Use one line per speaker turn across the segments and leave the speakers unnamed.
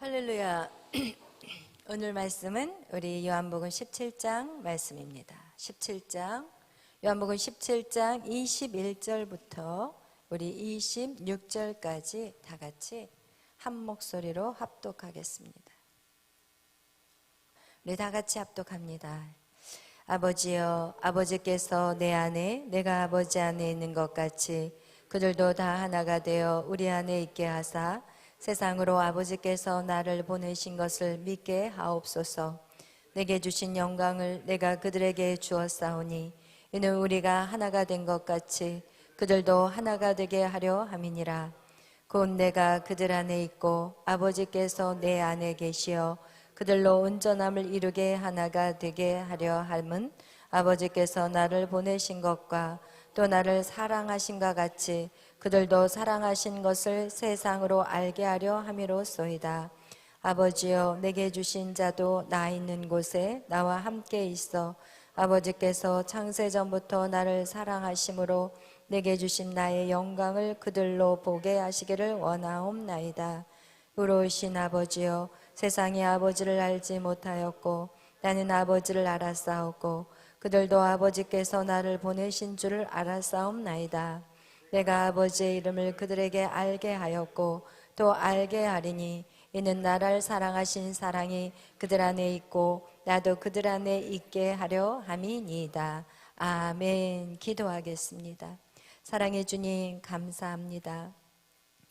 할렐루야. 오늘 말씀은 우리 요한복음 17장 말씀입니다. 17장 요한복음 17장 21절부터 우리 26절까지 다 같이 한 목소리로 합독하겠습니다. 우리 다 같이 합독합니다. 아버지여, 아버지께서 내 안에 내가 아버지 안에 있는 것 같이 그들도 다 하나가 되어 우리 안에 있게 하사 세상으로 아버지께서 나를 보내신 것을 믿게 하옵소서. 내게 주신 영광을 내가 그들에게 주었사오니 이는 우리가 하나가 된 것 같이 그들도 하나가 되게 하려 함이니라. 곧 내가 그들 안에 있고 아버지께서 내 안에 계시어 그들로 온전함을 이루게 하나가 되게 하려 함은 아버지께서 나를 보내신 것과 또 나를 사랑하신과 같이 그들도 사랑하신 것을 세상으로 알게 하려 함이로소이다. 아버지여, 내게 주신 자도 나 있는 곳에 나와 함께 있어 아버지께서 창세전부터 나를 사랑하심으로 내게 주신 나의 영광을 그들로 보게 하시기를 원하옵나이다. 의로우신 아버지여, 세상이 아버지를 알지 못하였고 나는 아버지를 알았사오고 그들도 아버지께서 나를 보내신 줄을 알았사옵나이다. 내가 아버지의 이름을 그들에게 알게 하였고 또 알게 하리니 이는 나를 사랑하신 사랑이 그들 안에 있고 나도 그들 안에 있게 하려 함이니이다. 아멘. 기도하겠습니다. 사랑해 주님 감사합니다.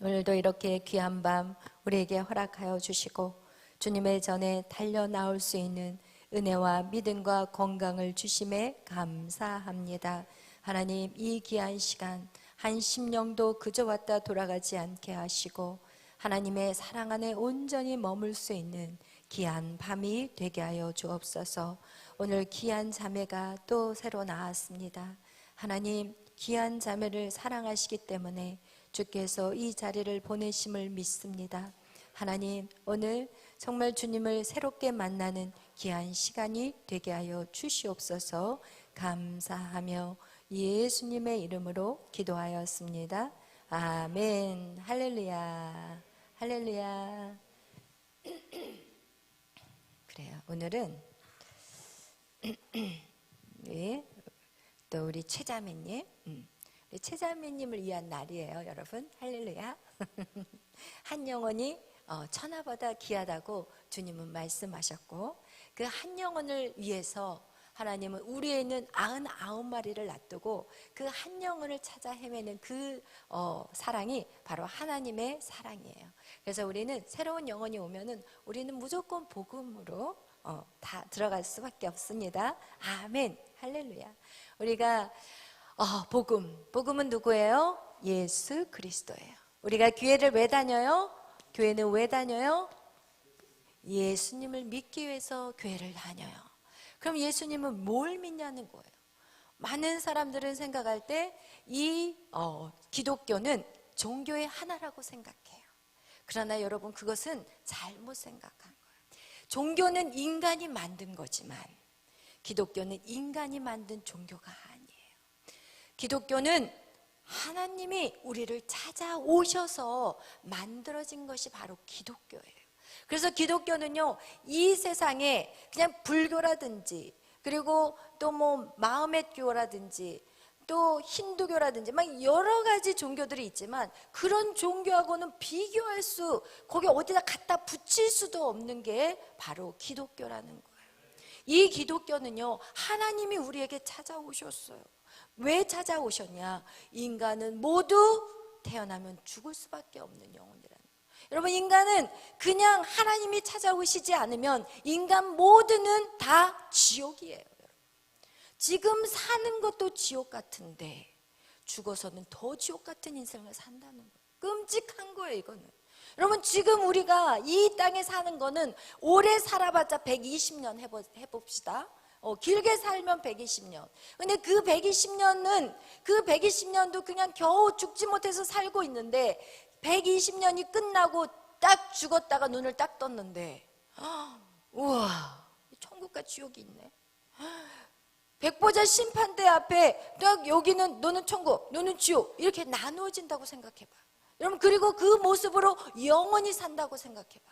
오늘도 이렇게 귀한 밤 우리에게 허락하여 주시고 주님의 전에 달려 나올 수 있는 은혜와 믿음과 건강을 주심에 감사합니다. 하나님, 이 귀한 시간 한 심령도 그저 왔다 돌아가지 않게 하시고 하나님의 사랑 안에 온전히 머물 수 있는 귀한 밤이 되게 하여 주옵소서. 오늘 귀한 자매가 또 새로 나왔습니다. 하나님, 귀한 자매를 사랑하시기 때문에 주께서 이 자리를 보내심을 믿습니다. 하나님, 오늘 정말 주님을 새롭게 만나는 귀한 시간이 되게 하여 주시옵소서. 감사하며 예수님의 이름으로 기도하였습니다. 아멘. 할렐루야. 할렐루야. 그래요. 오늘은 네, 또 우리 최자매님, 우리 최자매님을 위한 날이에요, 여러분. 할렐루야. 한 영혼이 천하보다 귀하다고 주님은 말씀하셨고 그 한 영혼을 위해서 하나님은 우리에 있는 99마리를 놔두고 그 한 영혼을 찾아 헤매는 그 사랑이 바로 하나님의 사랑이에요. 그래서 우리는 새로운 영혼이 오면은 우리는 무조건 복음으로 다 들어갈 수밖에 없습니다. 아멘. 할렐루야. 우리가 복음은 누구예요? 예수 그리스도예요. 우리가 교회를 왜 다녀요? 교회는 왜 다녀요? 예수님을 믿기 위해서 교회를 다녀요. 그럼 예수님은 뭘 믿냐는 거예요. 많은 사람들은 생각할 때 이 기독교는 종교의 하나라고 생각해요. 그러나 여러분, 그것은 잘못 생각한 거예요. 종교는 인간이 만든 거지만 기독교는 인간이 만든 종교가 아니에요. 기독교는 하나님이 우리를 찾아오셔서 만들어진 것이 바로 기독교예요. 그래서 기독교는요, 이 세상에 그냥 불교라든지 그리고 또 뭐 마음의 교라든지 또 힌두교라든지 막 여러 가지 종교들이 있지만 그런 종교하고는 비교할 수, 거기 어디다 갖다 붙일 수도 없는 게 바로 기독교라는 거예요. 이 기독교는요, 하나님이 우리에게 찾아오셨어요. 왜 찾아오셨냐? 인간은 모두 태어나면 죽을 수밖에 없는 영혼이라는 거예요. 여러분, 인간은 그냥 하나님이 찾아오시지 않으면 인간 모두는 다 지옥이에요. 여러분. 지금 사는 것도 지옥 같은데 죽어서는 더 지옥 같은 인생을 산다는 거예요. 끔찍한 거예요, 이거는. 여러분, 지금 우리가 이 땅에 사는 거는 오래 살아봤자 120년 해봅시다. 길게 살면 120년. 근데 그 120년도 그냥 겨우 죽지 못해서 살고 있는데 120년이 끝나고 딱 죽었다가 눈을 딱 떴는데 우와, 천국과 지옥이 있네. 백보자 심판대 앞에 딱 여기는 너는 천국, 너는 지옥 이렇게 나누어진다고 생각해봐. 여러분, 그리고 그 모습으로 영원히 산다고 생각해봐.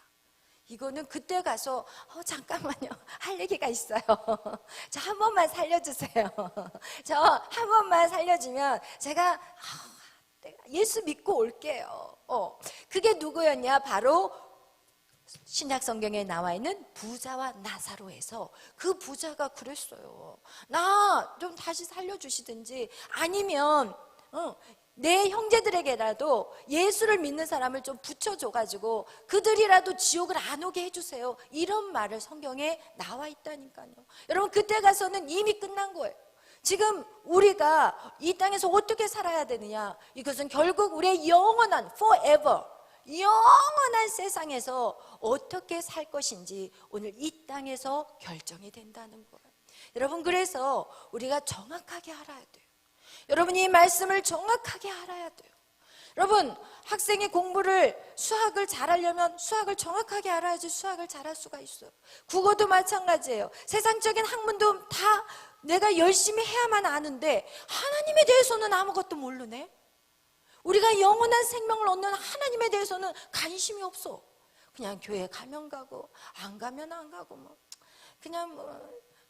이거는 그때 가서 잠깐만요, 할 얘기가 있어요. 저 한 번만 살려주세요. 저 한 번만 살려주면 제가 예수 믿고 올게요. 그게 누구였냐? 바로 신약 성경에 나와 있는 부자와 나사로에서 그 부자가 그랬어요. 나 좀 다시 살려주시든지, 아니면 내 형제들에게라도 예수를 믿는 사람을 좀 붙여줘가지고 그들이라도 지옥을 안 오게 해주세요. 이런 말을 성경에 나와 있다니까요. 여러분, 그때 가서는 이미 끝난 거예요. 지금 우리가 이 땅에서 어떻게 살아야 되느냐, 이것은 결국 우리의 영원한 forever, 영원한 세상에서 어떻게 살 것인지 오늘 이 땅에서 결정이 된다는 거예요. 여러분, 그래서 우리가 정확하게 알아야 돼요. 여러분, 이 말씀을 정확하게 알아야 돼요. 여러분, 학생이 수학을 잘하려면 수학을 정확하게 알아야지 수학을 잘할 수가 있어요. 국어도 마찬가지예요. 세상적인 학문도 다 내가 열심히 해야만 아는데 하나님에 대해서는 아무것도 모르네. 우리가 영원한 생명을 얻는 하나님에 대해서는 관심이 없어. 그냥 교회 가면 가고 안 가면 안 가고 그냥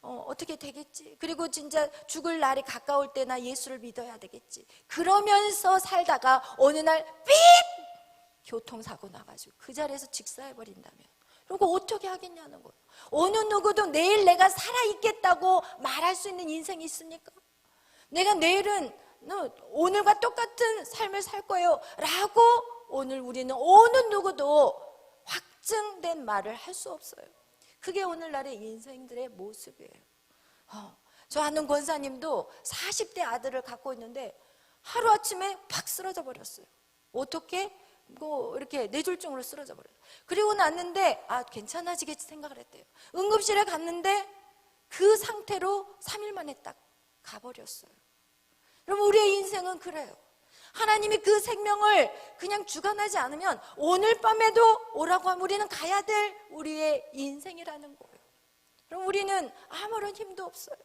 어떻게 되겠지. 그리고 진짜 죽을 날이 가까울 때나 예수를 믿어야 되겠지. 그러면서 살다가 어느 날 삑! 교통사고 나가지고 그 자리에서 직사해버린다면, 그리고 어떻게 하겠냐는 거예요. 어느 누구도 내일 내가 살아있겠다고 말할 수 있는 인생이 있습니까? 내가 내일은 오늘과 똑같은 삶을 살 거예요 라고 오늘 우리는 어느 누구도 확증된 말을 할 수 없어요. 그게 오늘날의 인생들의 모습이에요. 저 아는 권사님도 40대 아들을 갖고 있는데 하루아침에 팍 쓰러져 버렸어요. 어떻게? 이렇게 뇌졸중으로 쓰러져 버렸어요. 그리고 났는데 괜찮아지겠지 생각을 했대요. 응급실에 갔는데 그 상태로 3일 만에 딱 가버렸어요. 여러분, 우리의 인생은 그래요. 하나님이 그 생명을 그냥 주관하지 않으면 오늘 밤에도 오라고 하면 우리는 가야 될 우리의 인생이라는 거예요. 그럼 우리는 아무런 힘도 없어요.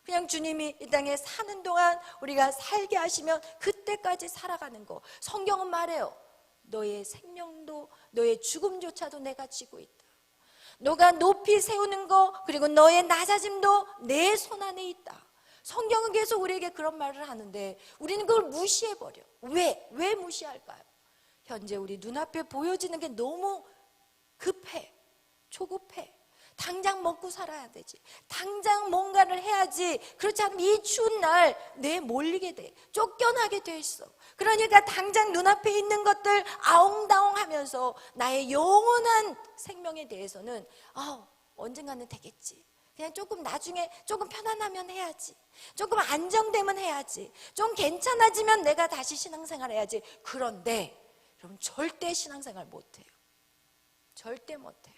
그냥 주님이 이 땅에 사는 동안 우리가 살게 하시면 그때까지 살아가는 거. 성경은 말해요. 너의 생명도 너의 죽음조차도 내가 쥐고 있다. 너가 높이 세우는 거, 그리고 너의 낮아짐도 내 손 안에 있다. 성경은 계속 우리에게 그런 말을 하는데 우리는 그걸 무시해버려. 왜 무시할까요? 현재 우리 눈앞에 보여지는 게 너무 급해, 조급해. 당장 먹고 살아야 되지. 당장 뭔가를 해야지. 그렇지 않으면 이 추운 날 내 몰리게 돼. 쫓겨나게 돼 있어. 그러니까 당장 눈앞에 있는 것들 아웅다웅 하면서 나의 영원한 생명에 대해서는 언젠가는 되겠지. 그냥 조금 나중에 조금 편안하면 해야지. 조금 안정되면 해야지. 좀 괜찮아지면 내가 다시 신앙생활 해야지. 그런데 여러분, 절대 신앙생활 못해요. 절대 못해요.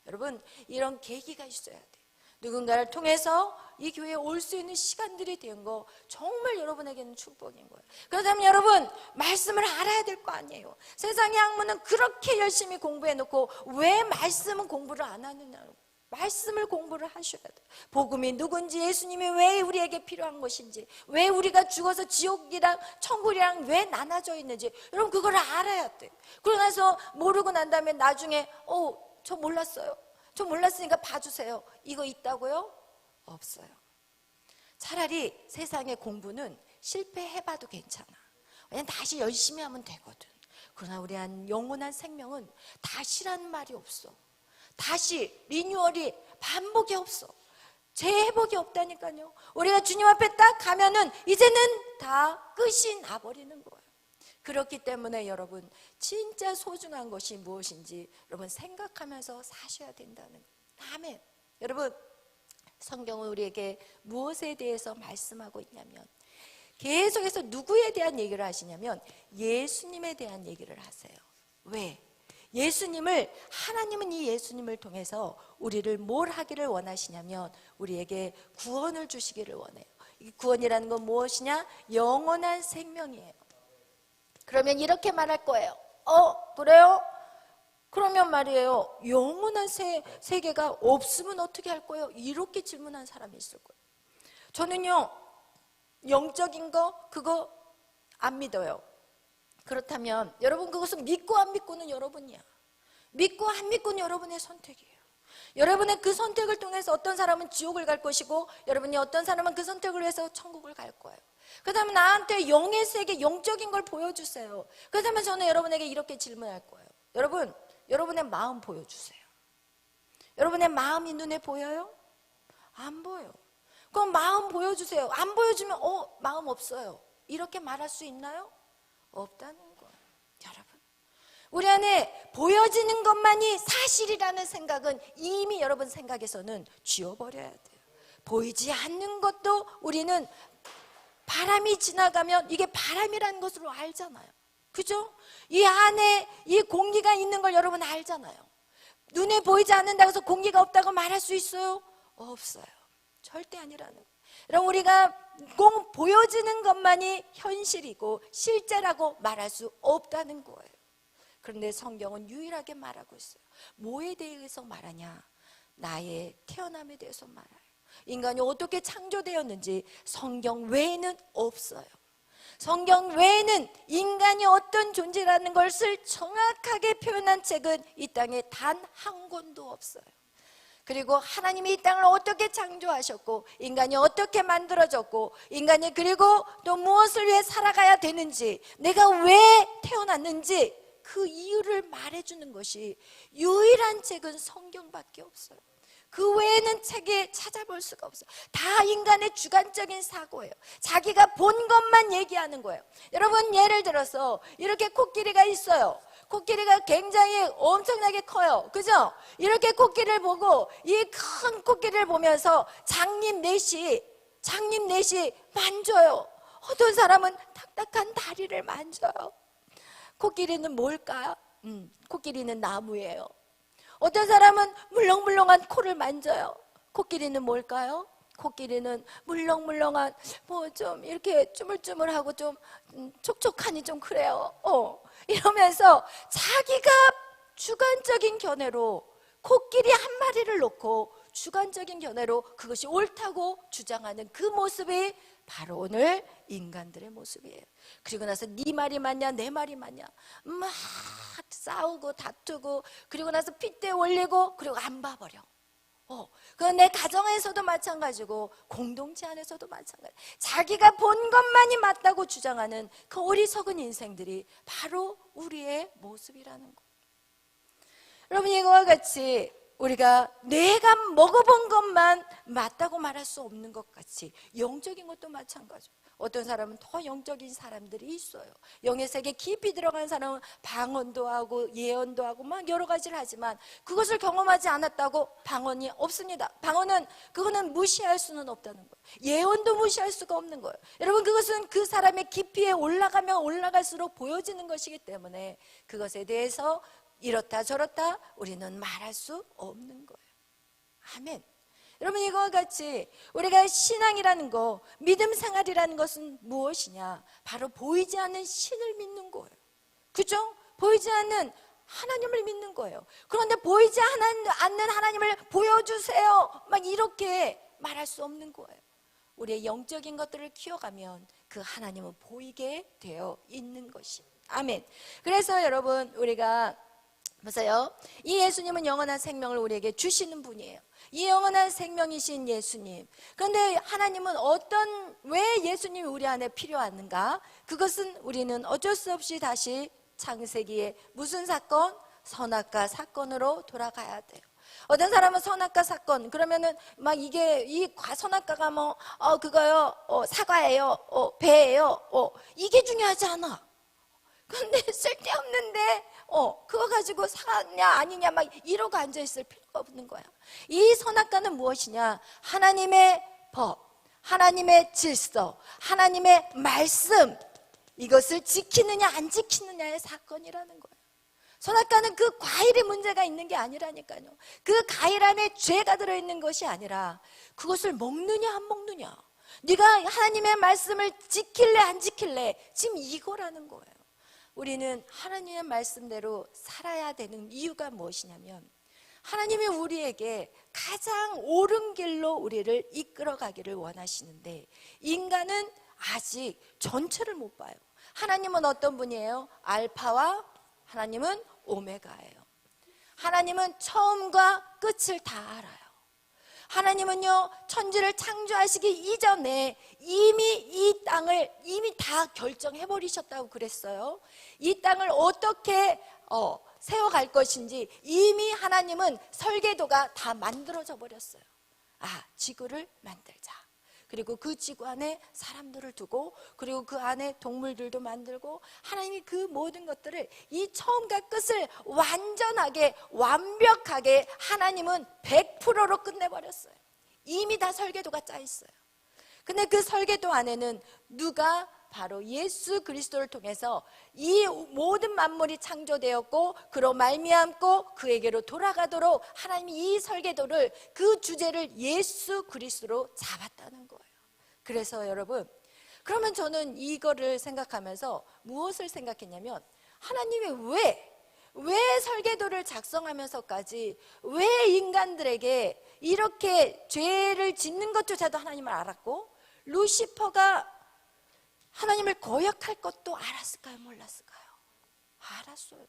여러분, 이런 계기가 있어야 돼요. 누군가를 통해서 이 교회에 올 수 있는 시간들이 된 거 정말 여러분에게는 축복인 거예요. 그렇다면 여러분, 말씀을 알아야 될 거 아니에요. 세상의 학문은 그렇게 열심히 공부해놓고 왜 말씀은 공부를 안 하느냐고. 말씀을 공부를 하셔야 돼요. 복음이 누군지, 예수님이 왜 우리에게 필요한 것인지, 왜 우리가 죽어서 지옥이랑 천국이랑 왜 나눠져 있는지, 여러분 그걸 알아야 돼요. 그러고 나서 모르고 난 다음에 나중에 저 몰랐어요. 저 몰랐으니까 봐주세요. 이거 있다고요? 없어요. 차라리 세상의 공부는 실패해봐도 괜찮아. 그냥 다시 열심히 하면 되거든. 그러나 우리 한 영원한 생명은 다시라는 말이 없어. 다시 리뉴얼이 반복이 없어. 재회복이 없다니까요. 우리가 주님 앞에 딱 가면은 이제는 다 끝이 나버리는 거예요. 그렇기 때문에 여러분, 진짜 소중한 것이 무엇인지 여러분 생각하면서 사셔야 된다는 거예요. 아멘. 여러분, 성경은 우리에게 무엇에 대해서 말씀하고 있냐면 계속해서 누구에 대한 얘기를 하시냐면 예수님에 대한 얘기를 하세요. 왜? 하나님은 이 예수님을 통해서 우리를 뭘 하기를 원하시냐면 우리에게 구원을 주시기를 원해요. 이 구원이라는 건 무엇이냐? 영원한 생명이에요. 그러면 이렇게 말할 거예요. 그래요? 그러면 말이에요, 영원한 세계가 없으면 어떻게 할 거예요? 이렇게 질문한 사람이 있을 거예요. 저는요, 영적인 거 그거 안 믿어요. 그렇다면 여러분, 그것은 믿고 안 믿고는 여러분이야. 믿고 안 믿고는 여러분의 선택이에요. 여러분의 그 선택을 통해서 어떤 사람은 지옥을 갈 것이고, 여러분이 어떤 사람은 그 선택을 해서 천국을 갈 거예요. 그렇다면 나한테 영의 세계, 영적인 걸 보여주세요. 그렇다면 저는 여러분에게 이렇게 질문할 거예요. 여러분, 여러분의 마음 보여주세요. 여러분의 마음이 눈에 보여요? 안 보여요. 그럼 마음 보여주세요. 안 보여주면 마음 없어요, 이렇게 말할 수 있나요? 없다는 거예요. 여러분, 우리 안에 보여지는 것만이 사실이라는 생각은 이미 여러분 생각에서는 지워버려야 돼요. 보이지 않는 것도 우리는 바람이 지나가면 이게 바람이라는 것으로 알잖아요. 그죠? 이 안에 이 공기가 있는 걸 여러분 알잖아요. 눈에 보이지 않는다고 해서 공기가 없다고 말할 수 있어요? 없어요. 절대 아니라는 거예요. 여러분, 우리가 꼭 보여지는 것만이 현실이고 실제라고 말할 수 없다는 거예요. 그런데 성경은 유일하게 말하고 있어요. 뭐에 대해서 말하냐? 나의 태어남에 대해서 말해요. 인간이 어떻게 창조되었는지 성경 외에는 없어요. 성경 외에는 인간이 어떤 존재라는 것을 정확하게 표현한 책은 이 땅에 단 한 권도 없어요. 그리고 하나님이 이 땅을 어떻게 창조하셨고, 인간이 어떻게 만들어졌고, 인간이 그리고 또 무엇을 위해 살아가야 되는지, 내가 왜 태어났는지 그 이유를 말해주는 것이 유일한 책은 성경밖에 없어요. 그 외에는 책에 찾아볼 수가 없어요. 다 인간의 주관적인 사고예요. 자기가 본 것만 얘기하는 거예요. 여러분, 예를 들어서 이렇게 코끼리가 있어요. 코끼리가 굉장히 엄청나게 커요. 그죠? 이렇게 코끼리를 보고, 이 큰 코끼리를 보면서 장님 넷이 만져요. 어떤 사람은 딱딱한 다리를 만져요. 코끼리는 뭘까요? 코끼리는 나무예요. 어떤 사람은 물렁물렁한 코를 만져요. 코끼리는 뭘까요? 코끼리는 물렁물렁한 좀 이렇게 쭈물쭈물하고 좀 촉촉하니 좀 그래요. 이러면서 자기가 주관적인 견해로 코끼리 한 마리를 놓고 주관적인 견해로 그것이 옳다고 주장하는 그 모습이 바로 오늘 인간들의 모습이에요. 그리고 나서 네 말이 맞냐 내 말이 맞냐 막 싸우고 다투고, 그리고 나서 핏대 올리고, 그리고 안 봐버려. 그건 내 가정에서도 마찬가지고 공동체 안에서도 마찬가지. 자기가 본 것만이 맞다고 주장하는 그 어리석은 인생들이 바로 우리의 모습이라는 거예요. 여러분, 이거와 같이 우리가 내가 먹어본 것만 맞다고 말할 수 없는 것 같이 영적인 것도 마찬가지예요. 어떤 사람은 더 영적인 사람들이 있어요. 영의 세계 깊이 들어간 사람은 방언도 하고 예언도 하고 막 여러 가지를 하지만 그것을 경험하지 않았다고 방언이 없습니다. 그거는 무시할 수는 없다는 거예요. 예언도 무시할 수가 없는 거예요. 여러분, 그것은 그 사람의 깊이에 올라가면 올라갈수록 보여지는 것이기 때문에 그것에 대해서 이렇다 저렇다 우리는 말할 수 없는 거예요. 아멘. 여러분, 이거와 같이 우리가 신앙이라는 거, 믿음 생활이라는 것은 무엇이냐? 바로 보이지 않는 신을 믿는 거예요. 그죠? 보이지 않는 하나님을 믿는 거예요. 그런데 보이지 않는 하나님을 보여주세요, 막 이렇게 말할 수 없는 거예요. 우리의 영적인 것들을 키워가면 그 하나님은 보이게 되어 있는 것입니다. 아멘. 그래서 여러분, 우리가 보세요. 이 예수님은 영원한 생명을 우리에게 주시는 분이에요. 이 영원한 생명이신 예수님. 그런데 하나님은 왜 예수님이 우리 안에 필요한가? 그것은 우리는 어쩔 수 없이 다시 창세기의 무슨 사건? 선악과 사건으로 돌아가야 돼요. 어떤 사람은 선악과 사건 그러면은 막 이 선악과가 그거요, 사과예요, 배예요, 이게 중요하지 않아. 근데 쓸데없는데 그거 가지고 사냐 아니냐 막 이러고 앉아있을 필요가 없는 거야. 이 선악과는 무엇이냐? 하나님의 법, 하나님의 질서, 하나님의 말씀, 이것을 지키느냐 안 지키느냐의 사건이라는 거예요. 선악과는 그 과일이 문제가 있는 게 아니라니까요. 그 과일 안에 죄가 들어있는 것이 아니라 그것을 먹느냐 안 먹느냐, 네가 하나님의 말씀을 지킬래 안 지킬래, 지금 이거라는 거예요. 우리는 하나님의 말씀대로 살아야 되는 이유가 무엇이냐면, 하나님이 우리에게 가장 옳은 길로 우리를 이끌어가기를 원하시는데 인간은 아직 전체를 못 봐요. 하나님은 어떤 분이에요? 알파와 하나님은 오메가예요.
하나님은 처음과 끝을 다 알아요. 하나님은요, 천지를 창조하시기 이전에 이미 이 땅을 이미 다 결정해 버리셨다고 그랬어요. 이 땅을 어떻게 세워갈 것인지 이미 하나님은 설계도가 다 만들어져 버렸어요. 지구를 만들자. 그리고 그 지구 안에 사람들을 두고, 그리고 그 안에 동물들도 만들고, 하나님이 그 모든 것들을, 이 처음과 끝을 완전하게 완벽하게 하나님은 100%로 끝내버렸어요. 이미 다 설계도가 짜 있어요. 근데 그 설계도 안에는 누가 바로 예수 그리스도를 통해서 이 모든 만물이 창조되었고, 그로 말미암고 그에게로 돌아가도록 하나님이 이 설계도를, 그 주제를 예수 그리스도로 잡았다는 거예요. 그래서 여러분, 그러면 저는 이거를 생각하면서 무엇을 생각했냐면, 하나님이 왜 설계도를 작성하면서까지 왜 인간들에게 이렇게 죄를 짓는 것조차도 하나님을 알았고, 루시퍼가 하나님을 거역할 것도 알았을까요? 몰랐을까요? 알았어요.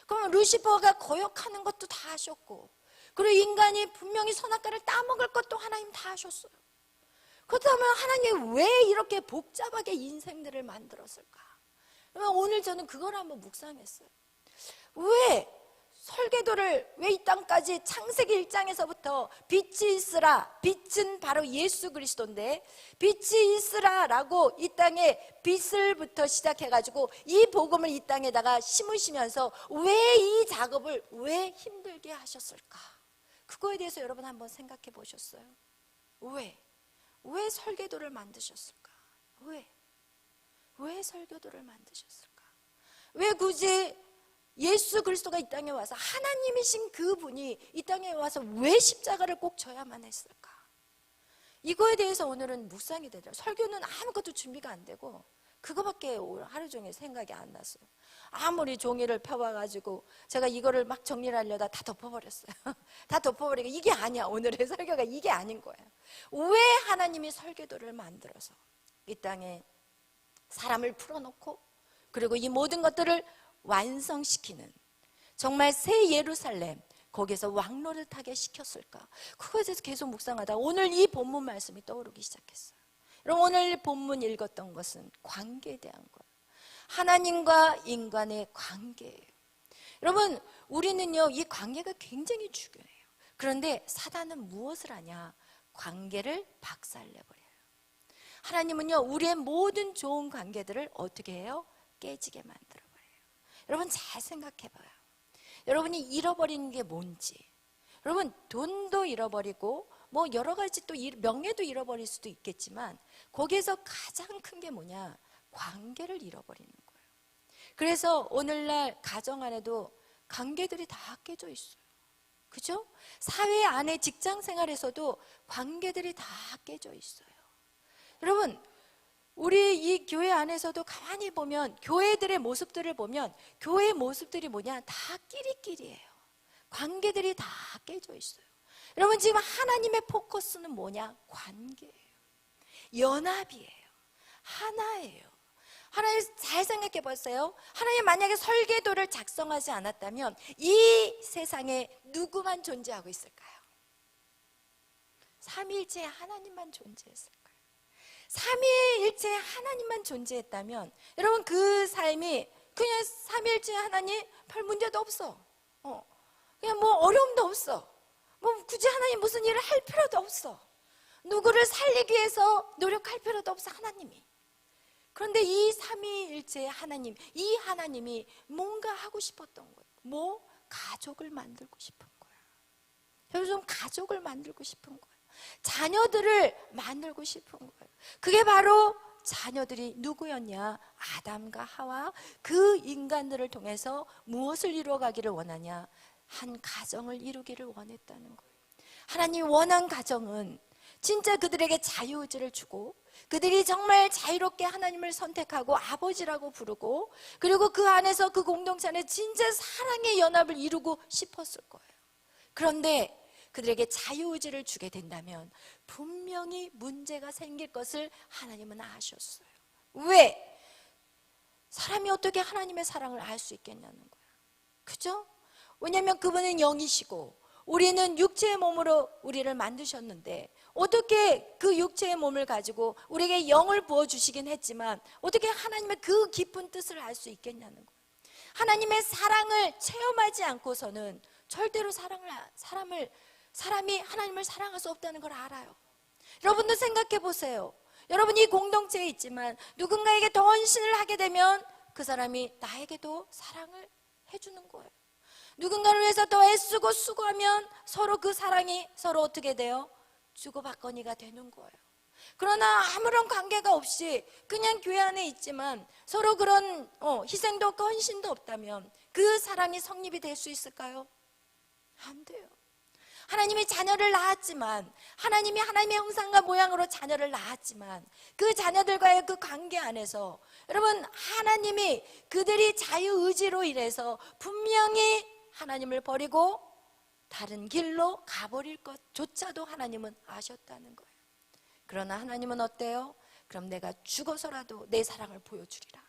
그럼 루시퍼가 거역하는 것도 다 아셨고, 그리고 인간이 분명히 선악과를 따먹을 것도 하나님 다 아셨어요. 그렇다면 하나님이 왜 이렇게 복잡하게 인생들을 만들었을까? 오늘 저는 그걸 한번 묵상했어요. 왜 설계도를, 왜 이 땅까지 창세기 1장에서부터 빛이 있으라, 빛은 바로 예수 그리스도인데, 빛이 있으라라고 이 땅에 빛을부터 시작해가지고 이 복음을 이 땅에다가 심으시면서 왜 이 작업을 왜 힘들게 하셨을까? 그거에 대해서 여러분 한번 생각해 보셨어요? 왜 설계도를 만드셨을까? 왜 설계도를 만드셨을까? 왜 굳이 예수 그리스도가 이 땅에 와서, 하나님이신 그분이 이 땅에 와서 왜 십자가를 꼭 져야만 했을까? 이거에 대해서 오늘은 묵상이 되더라고요. 설교는 아무것도 준비가 안 되고 그거밖에 하루 종일 생각이 안 났어요. 아무리 종이를 펴봐가지고 제가 이거를 막 정리를 하려다 다 덮어버렸어요. 다 덮어버리고, 이게 아니야, 오늘의 설교가 이게 아닌 거예요. 왜 하나님이 설계도를 만들어서 이 땅에 사람을 풀어놓고, 그리고 이 모든 것들을 완성시키는, 정말 새 예루살렘, 거기에서 왕로를 타게 시켰을까? 그거에 대해서 계속 묵상하다 오늘 이 본문 말씀이 떠오르기 시작했어요. 여러분, 오늘 본문 읽었던 것은 관계에 대한 거예요. 하나님과 인간의 관계예요. 여러분, 우리는요, 이 관계가 굉장히 중요해요. 그런데 사단은 무엇을 하냐? 관계를 박살내버려요. 하나님은요, 우리의 모든 좋은 관계들을 어떻게 해요? 깨지게 만들어버려요. 여러분, 잘 생각해봐요. 여러분이 잃어버리는 게 뭔지. 여러분, 돈도 잃어버리고 뭐 여러 가지, 또 명예도 잃어버릴 수도 있겠지만, 거기에서 가장 큰 게 뭐냐? 관계를 잃어버리는 거예요. 그래서 오늘날 가정 안에도 관계들이 다 깨져 있어요. 그죠? 사회 안에, 직장 생활에서도 관계들이 다 깨져 있어요. 여러분, 우리 이 교회 안에서도 가만히 보면, 교회들의 모습들을 보면, 교회의 모습들이 뭐냐? 다 끼리끼리예요. 관계들이 다 깨져 있어요. 여러분, 지금 하나님의 포커스는 뭐냐? 관계예요. 연합이에요. 하나예요. 하나님, 잘 생각해 보세요. 하나님 만약에 설계도를 작성하지 않았다면 이 세상에 누구만 존재하고 있을까요? 삼위일체의 하나님만 존재했을까요? 삼위일체의 하나님만 존재했다면, 여러분, 그 삶이 그냥 삼위일체의 하나님 별 문제도 없어. 그냥 뭐 어려움도 없어. 뭐 굳이 하나님 무슨 일을 할 필요도 없어. 누구를 살리기 위해서 노력할 필요도 없어, 하나님이. 그런데 이 삼위일체의 하나님, 이 하나님이 뭔가 하고 싶었던 거예요. 뭐? 가족을 만들고 싶은 거예요. 여러분, 가족을 만들고 싶은 거예요. 자녀들을 만들고 싶은 거예요. 그게 바로 자녀들이 누구였냐? 아담과 하와, 그 인간들을 통해서 무엇을 이루어가기를 원하냐? 한 가정을 이루기를 원했다는 거예요. 하나님이 원한 가정은 진짜 그들에게 자유의지를 주고, 그들이 정말 자유롭게 하나님을 선택하고 아버지라고 부르고, 그리고 그 안에서, 그 공동체 안에 진짜 사랑의 연합을 이루고 싶었을 거예요. 그런데 그들에게 자유의지를 주게 된다면 분명히 문제가 생길 것을 하나님은 아셨어요. 왜? 사람이 어떻게 하나님의 사랑을 알 수 있겠냐는 거예요. 그죠? 왜냐하면 그분은 영이시고 우리는 육체의 몸으로 우리를 만드셨는데 어떻게 그 육체의 몸을 가지고 우리에게 영을 부어주시긴 했지만 어떻게 하나님의 그 깊은 뜻을 알 수 있겠냐는 거예요. 하나님의 사랑을 체험하지 않고서는 절대로 사람이 하나님을 사랑할 수 없다는 걸 알아요. 여러분도 생각해 보세요. 여러분이 공동체에 있지만 누군가에게 더 헌신을 하게 되면 그 사람이 나에게도 사랑을 해주는 거예요. 누군가를 위해서 더 애쓰고 수고하면 서로 그 사랑이 서로 어떻게 돼요? 주고받거니가 되는 거예요. 그러나 아무런 관계가 없이 그냥 교회 안에 있지만 서로 그런 희생도 없고 헌신도 없다면 그 사랑이 성립이 될 수 있을까요? 안 돼요. 하나님이 자녀를 낳았지만 하나님의 형상과 모양으로 자녀를 낳았지만 그 자녀들과의 그 관계 안에서 여러분 하나님이 그들이 자유의지로 인해서 분명히 하나님을 버리고 다른 길로 가버릴 것조차도 하나님은 아셨다는 거예요. 그러나 하나님은 어때요? 그럼 내가 죽어서라도 내 사랑을 보여주리라.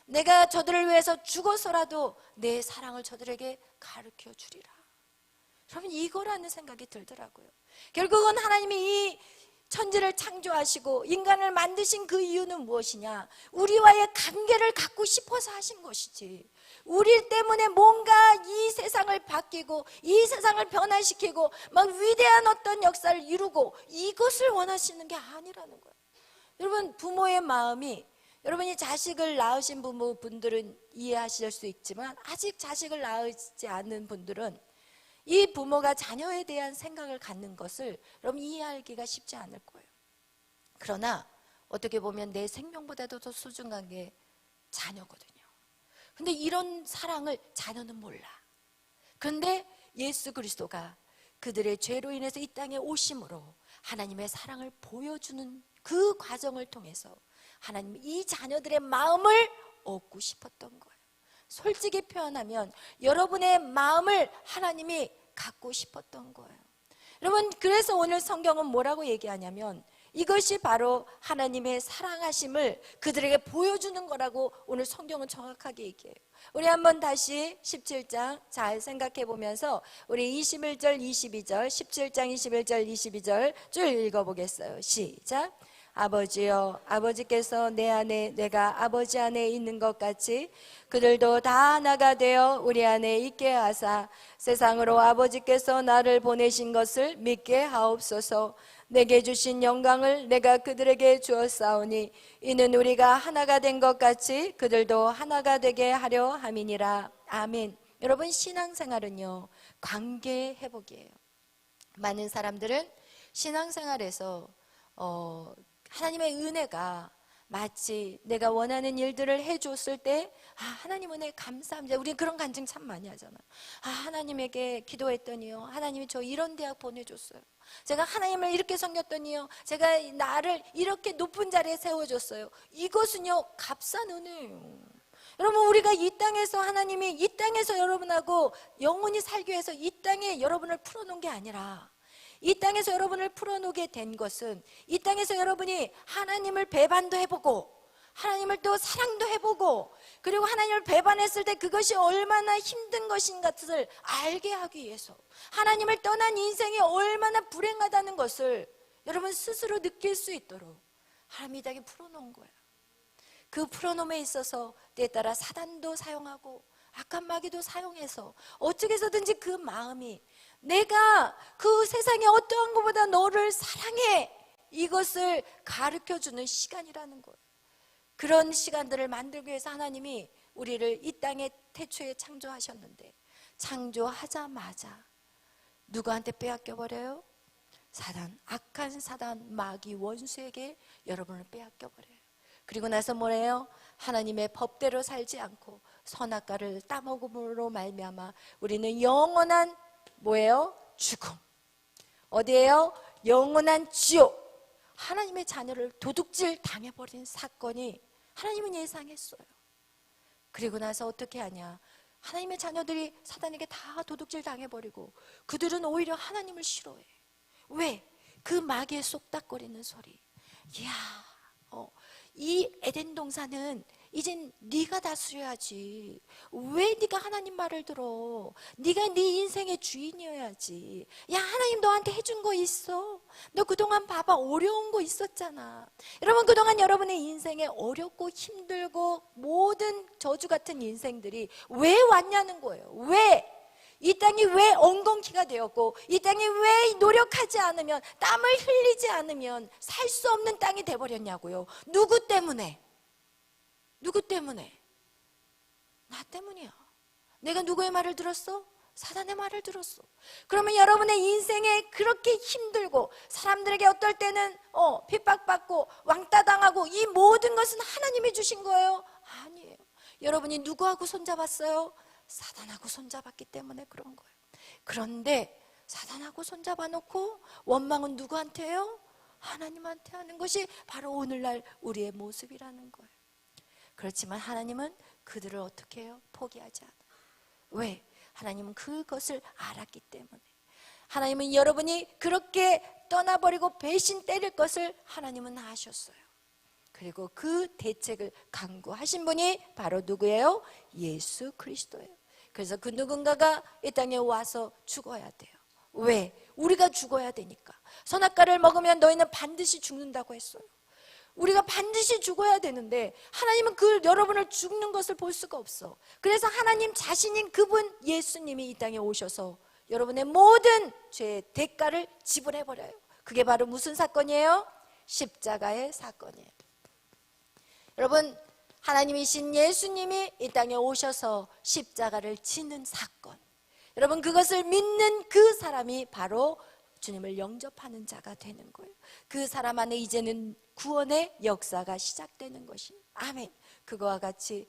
내가 저들을 위해서 죽어서라도 내 사랑을 저들에게 가르쳐 주리라. 여러분 이거라는 생각이 들더라고요. 결국은 하나님이 이 천지를 창조하시고 인간을 만드신 그 이유는 무엇이냐? 우리와의 관계를 갖고 싶어서 하신 것이지 우리 때문에 뭔가 이 세상을 바뀌고 이 세상을 변화시키고 막 위대한 어떤 역사를 이루고 이것을 원하시는 게 아니라는 거예요. 여러분 부모의 마음이 여러분이 자식을 낳으신 부모분들은 이해하실 수 있지만 아직 자식을 낳지 않는 분들은 이 부모가 자녀에 대한 생각을 갖는 것을 여러분 이해하기가 쉽지 않을 거예요. 그러나 어떻게 보면 내 생명보다도 더 소중한 게 자녀거든요. 근데 이런 사랑을 자녀는 몰라. 그런데 예수 그리스도가 그들의 죄로 인해서 이 땅에 오심으로 하나님의 사랑을 보여주는 그 과정을 통해서 하나님이 이 자녀들의 마음을 얻고 싶었던 거예요. 솔직히 표현하면 여러분의 마음을 하나님이 갖고 싶었던 거예요. 여러분 그래서 오늘 성경은 뭐라고 얘기하냐면 이것이 바로 하나님의 사랑하심을 그들에게 보여주는 거라고 오늘 성경은 정확하게 얘기해요. 우리 한번 다시 17장 잘 생각해 보면서 우리 21절 22절 17장 21절 22절 쭉 읽어보겠어요. 시작. 아버지여 아버지께서 내 안에 내가 아버지 안에 있는 것 같이 그들도 다 하나가 되어 우리 안에 있게 하사 세상으로 아버지께서 나를 보내신 것을 믿게 하옵소서. 내게 주신 영광을 내가 그들에게 주었사오니 이는 우리가 하나가 된 것 같이 그들도 하나가 되게 하려 함이니라. 아멘. 여러분 신앙생활은요 관계 회복이에요. 많은 사람들은 신앙생활에서 하나님의 은혜가 마치 내가 원하는 일들을 해줬을 때 하나님 은혜 감사합니다. 우리 그런 간증 참 많이 하잖아요. 하나님에게 기도했더니요 하나님이 저 이런 대학 보내줬어요. 제가 하나님을 이렇게 섬겼더니요 제가 나를 이렇게 높은 자리에 세워줬어요. 이것은요 값싼 은혜예요. 여러분 우리가 이 땅에서 하나님이 이 땅에서 여러분하고 영원히 살기 위해서 이 땅에 여러분을 풀어놓은 게 아니라 이 땅에서 여러분을 풀어놓게 된 것은 이 땅에서 여러분이 하나님을 배반도 해보고 하나님을 또 사랑도 해보고 그리고 하나님을 배반했을 때 그것이 얼마나 힘든 것인 것을 알게 하기 위해서 하나님을 떠난 인생이 얼마나 불행하다는 것을 여러분 스스로 느낄 수 있도록 하나님이 이 땅에 풀어놓은 거예요. 그 풀어놓음에 있어서 때에 따라 사단도 사용하고 악한 마귀도 사용해서 어떻게 해서든지 그 마음이 내가 그 세상에 어떠한 것보다 너를 사랑해 이것을 가르쳐주는 시간이라는 거예요. 그런 시간들을 만들기 위해서 하나님이 우리를 이 땅에 태초에 창조하셨는데 창조하자마자 누구한테 빼앗겨버려요? 사단, 악한 사단, 마귀, 원수에게 여러분을 빼앗겨버려요. 그리고 나서 뭐래요? 하나님의 법대로 살지 않고 선악과를 따먹음으로 말미암아 우리는 영원한 뭐예요? 죽음. 어디예요? 영원한 지옥. 하나님의 자녀를 도둑질 당해버린 사건이 하나님은 예상했어요. 그리고 나서 어떻게 하냐? 하나님의 자녀들이 사단에게 다 도둑질 당해버리고 그들은 오히려 하나님을 싫어해. 왜? 그 마귀의 쏙닥거리는 소리. 이야, 이 에덴 동산은 이젠 네가 다스려야지. 왜 네가 하나님 말을 들어? 네가 네 인생의 주인이어야지. 야, 하나님 너한테 해준 거 있어? 너 그동안 봐봐, 어려운 거 있었잖아. 여러분, 그동안 여러분의 인생에 어렵고 힘들고 모든 저주 같은 인생들이 왜 왔냐는 거예요. 왜? 이 땅이 왜 엉겅퀴가 되었고, 이 땅이 왜 노력하지 않으면, 땀을 흘리지 않으면 살 수 없는 땅이 돼버렸냐고요. 누구 때문에? 누구 때문에? 나 때문이야. 내가 누구의 말을 들었어? 사단의 말을 들었어. 그러면 여러분의 인생에 그렇게 힘들고, 사람들에게 어떨 때는 핍박받고 왕따 당하고, 이 모든 것은 하나님이 주신 거예요? 아니에요. 여러분이 누구하고 손잡았어요? 사단하고 손잡았기 때문에 그런 거예요. 그런데 사단하고 손잡아 놓고 원망은 누구한테요? 하나님한테 하는 것이 바로 오늘날 우리의 모습이라는 거예요. 그렇지만 하나님은 그들을 어떻게 해요? 포기하지 않아요. 왜? 하나님은 그것을 알았기 때문에. 하나님은 여러분이 그렇게 떠나버리고 배신 때릴 것을 하나님은 아셨어요. 그리고 그 대책을 강구하신 분이 바로 누구예요? 예수 그리스도예요. 그래서 그 누군가가 이 땅에 와서 죽어야 돼요. 왜? 우리가 죽어야 되니까. 선악과를 먹으면 너희는 반드시 죽는다고 했어요. 우리가 반드시 죽어야 되는데 하나님은 그 여러분을 죽는 것을 볼 수가 없어. 그래서 하나님 자신인 그분 예수님이 이 땅에 오셔서 여러분의 모든 죄의 대가를 지불해버려요. 그게 바로 무슨 사건이에요? 십자가의 사건이에요. 여러분, 하나님이신 예수님이 이 땅에 오셔서 십자가를 지는 사건, 여러분 그것을 믿는 그 사람이 바로 주님을 영접하는 자가 되는 거예요. 그 사람 안에 이제는 구원의 역사가 시작되는 것이. 아멘. 그거와 같이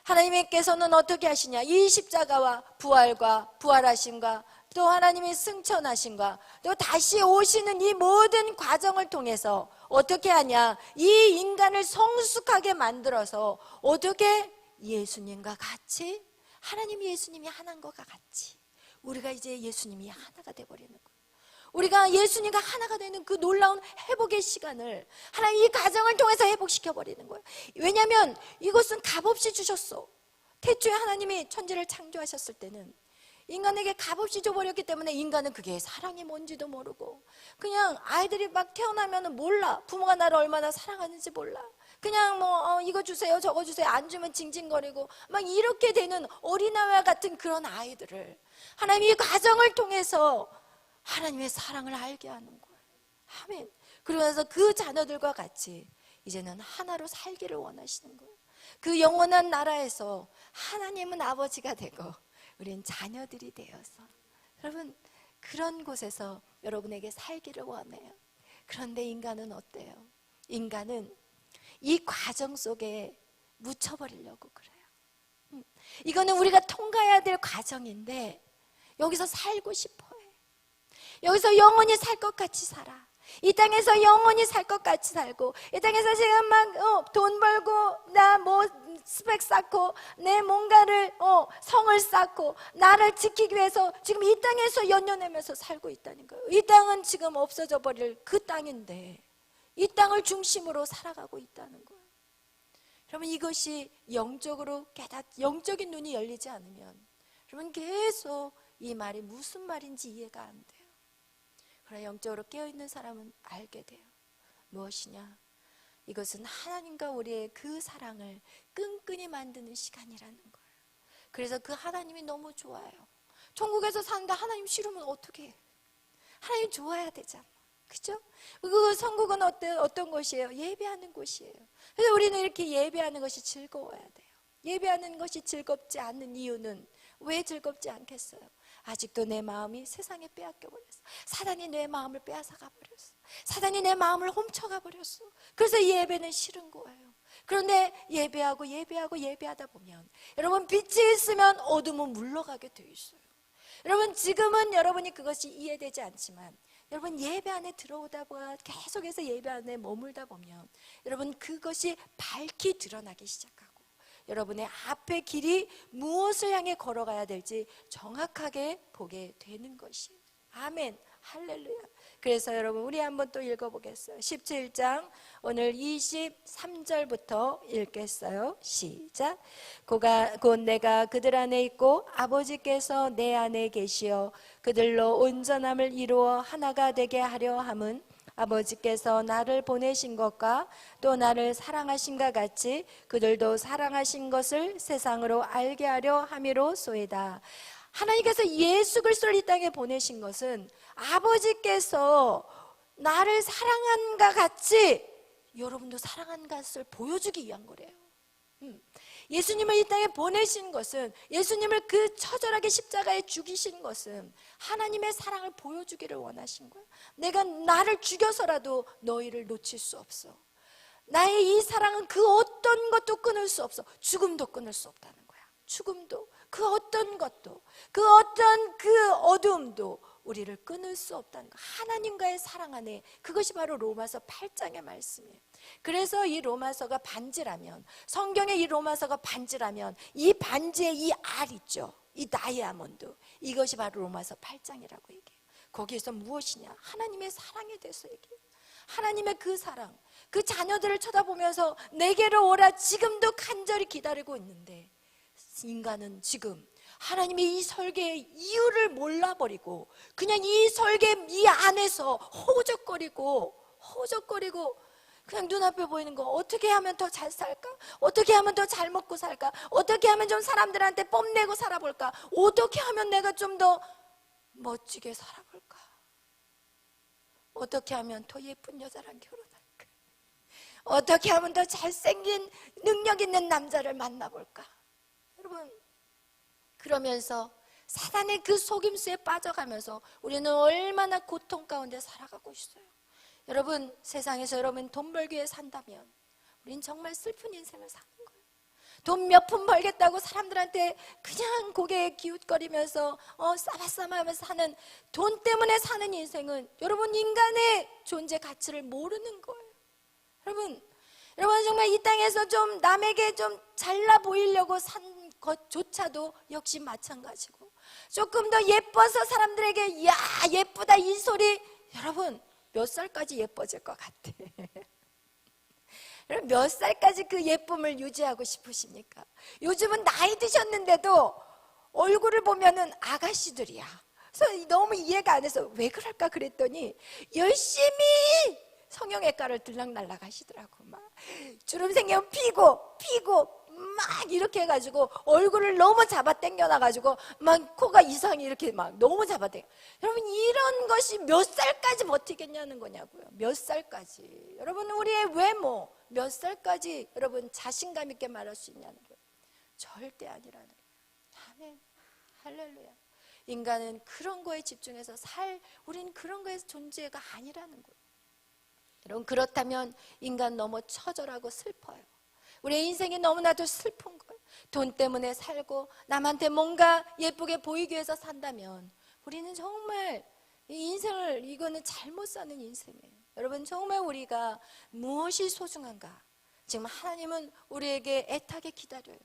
하나님께서는 어떻게 하시냐, 이 십자가와 부활과 부활하심과 또 하나님의 승천하심과 또 다시 오시는 이 모든 과정을 통해서 어떻게 하냐, 이 인간을 성숙하게 만들어서 어떻게 예수님과 같이, 하나님 예수님이 하나인 것과 같이 우리가 이제 예수님이 하나가 돼버리는 거예요. 우리가 예수님과 하나가 되는 그 놀라운 회복의 시간을 하나님 이 과정을 통해서 회복시켜버리는 거예요. 왜냐하면 이것은 값없이 주셨어. 태초에 하나님이 천지를 창조하셨을 때는 인간에게 값없이 줘버렸기 때문에 인간은 그게 사랑이 뭔지도 모르고 그냥 아이들이 막 태어나면 몰라. 부모가 나를 얼마나 사랑하는지 몰라. 그냥 이거 주세요 저거 주세요 안 주면 징징거리고 막 이렇게 되는 어린아이와 같은 그런 아이들을 하나님이 이 과정을 통해서 하나님의 사랑을 알게 하는 거예요. 아멘. 그러면서 그 자녀들과 같이 이제는 하나로 살기를 원하시는 거예요. 그 영원한 나라에서 하나님은 아버지가 되고 우린 자녀들이 되어서 여러분 그런 곳에서 여러분에게 살기를 원해요. 그런데 인간은 어때요? 인간은 이 과정 속에 묻혀버리려고 그래요. 이거는 우리가 통과해야 될 과정인데 여기서 살고 싶어요. 여기서 영원히 살 것 같이 살아. 이 땅에서 영원히 살 것 같이 살고 이 땅에서 지금 막 돈 벌고 나 스펙 쌓고 내 뭔가를 성을 쌓고 나를 지키기 위해서 지금 이 땅에서 연연하면서 살고 있다는 거예요. 이 땅은 지금 없어져 버릴 그 땅인데 이 땅을 중심으로 살아가고 있다는 거예요. 여러분 이것이 영적으로 영적인 눈이 열리지 않으면 여러분 계속 이 말이 무슨 말인지 이해가 안 돼요. 그러나 영적으로 깨어있는 사람은 알게 돼요. 무엇이냐? 이것은 하나님과 우리의 그 사랑을 끈끈이 만드는 시간이라는 거예요. 그래서 그 하나님이 너무 좋아요. 천국에서 사는데 하나님 싫으면 어떻게 해? 하나님 좋아야 되잖아. 그죠? 그 천국은 어떤 곳이에요? 예배하는 곳이에요. 그래서 우리는 이렇게 예배하는 것이 즐거워야 돼요. 예배하는 것이 즐겁지 않는 이유는 왜 즐겁지 않겠어요? 아직도 내 마음이 세상에 빼앗겨 버렸어. 사단이 내 마음을 빼앗아가 버렸어. 사단이 내 마음을 훔쳐가 버렸어. 그래서 이 예배는 싫은 거예요. 그런데 예배하다 보면 여러분 빛이 있으면 어둠은 물러가게 돼 있어요. 여러분 지금은 여러분이 그것이 이해되지 않지만 여러분 예배 안에 들어오다 보면 계속해서 예배 안에 머물다 보면 여러분 그것이 밝히 드러나기 시작하고 여러분의 앞의 길이 무엇을 향해 걸어가야 될지 정확하게 보게 되는 것이에요. 아멘. 할렐루야. 그래서 여러분 우리 한번 또 읽어보겠어요. 17장 오늘 23절부터 읽겠어요. 시작. 곧 내가 그들 안에 있고 아버지께서 내 안에 계시어 그들로 온전함을 이루어 하나가 되게 하려 함은 아버지께서 나를 보내신 것과 또 나를 사랑하신가 같이 그들도 사랑하신 것을 세상으로 알게 하려 함이로소이다. 하나님께서 예수 그리스도를 이 땅에 보내신 것은 아버지께서 나를 사랑한가 같이 여러분도 사랑한 것을 보여주기 위한 거래요. 예수님을 이 땅에 보내신 것은, 예수님을 그 처절하게 십자가에 죽이신 것은 하나님의 사랑을 보여주기를 원하신 거예요. 내가 나를 죽여서라도 너희를 놓칠 수 없어. 나의 이 사랑은 그 어떤 것도 끊을 수 없어. 죽음도 끊을 수 없다는 거야. 죽음도, 그 어떤 것도, 그 어떤 그 어두움도 우리를 끊을 수 없다는 거. 하나님과의 사랑 안에, 그것이 바로 로마서 8장의 말씀이에요. 그래서 이 로마서가 반지라면, 성경의 이 로마서가 반지라면, 이 반지의 이 알 있죠, 이 다이아몬드, 이것이 바로 로마서 8장이라고 얘기해요. 거기에서 무엇이냐? 하나님의 사랑에 대해서 얘기해요. 하나님의 그 사랑, 그 자녀들을 쳐다보면서 내게로 오라 지금도 간절히 기다리고 있는데, 인간은 지금 하나님의 이 설계의 이유를 몰라버리고 그냥 이 설계 이 안에서 허우적거리고 그냥 눈앞에 보이는 거, 어떻게 하면 더 잘 살까? 어떻게 하면 더 잘 먹고 살까? 어떻게 하면 좀 사람들한테 뽐내고 살아볼까? 어떻게 하면 내가 좀 더 멋지게 살아볼까? 어떻게 하면 더 예쁜 여자랑 결혼할까? 어떻게 하면 더 잘생긴 능력 있는 남자를 만나볼까? 여러분, 그러면서 사단의 그 속임수에 빠져가면서 우리는 얼마나 고통 가운데 살아가고 있어요. 여러분, 세상에서 여러분 돈 벌기 위해 산다면 우린 정말 슬픈 인생을 사는 거예요. 돈 몇 푼 벌겠다고 사람들한테 그냥 고개 기웃거리면서 싸바싸바하면서 사는, 돈 때문에 사는 인생은 여러분 인간의 존재 가치를 모르는 거예요. 여러분 정말 이 땅에서 좀 남에게 좀 잘나 보이려고 산 것조차도 역시 마찬가지고, 조금 더 예뻐서 사람들에게 야 예쁘다 이 소리, 여러분 몇 살까지 예뻐질 것 같아? 여러분 몇 살까지 그 예쁨을 유지하고 싶으십니까? 요즘은 나이 드셨는데도 얼굴을 보면은 아가씨들이야. 그래서 너무 이해가 안 해서 왜 그럴까 그랬더니 열심히 성형외과를 들락날락 하시더라고. 막 주름 생기면 피고 막 이렇게 해가지고 얼굴을 너무 잡아 당겨놔가지고 막 코가 이상이 이렇게 막 너무 잡아 당겨. 여러분 이런 것이 몇 살까지 버티겠냐는 거냐고요. 몇 살까지? 여러분 우리의 외모 몇 살까지 여러분 자신감 있게 말할 수 있냐는 거예요. 절대 아니라는 거예요. 아멘. 할렐루야. 인간은 그런 거에 집중해서 우린 그런 거에서 존재가 아니라는 거예요. 여러분 그렇다면 인간 너무 처절하고 슬퍼요. 우리의 인생이 너무나도 슬픈 거예요. 돈 때문에 살고 남한테 뭔가 예쁘게 보이기 위해서 산다면 우리는 정말 이 인생을, 이거는 잘못 사는 인생이에요. 여러분 정말 우리가 무엇이 소중한가? 지금 하나님은 우리에게 애타게 기다려요.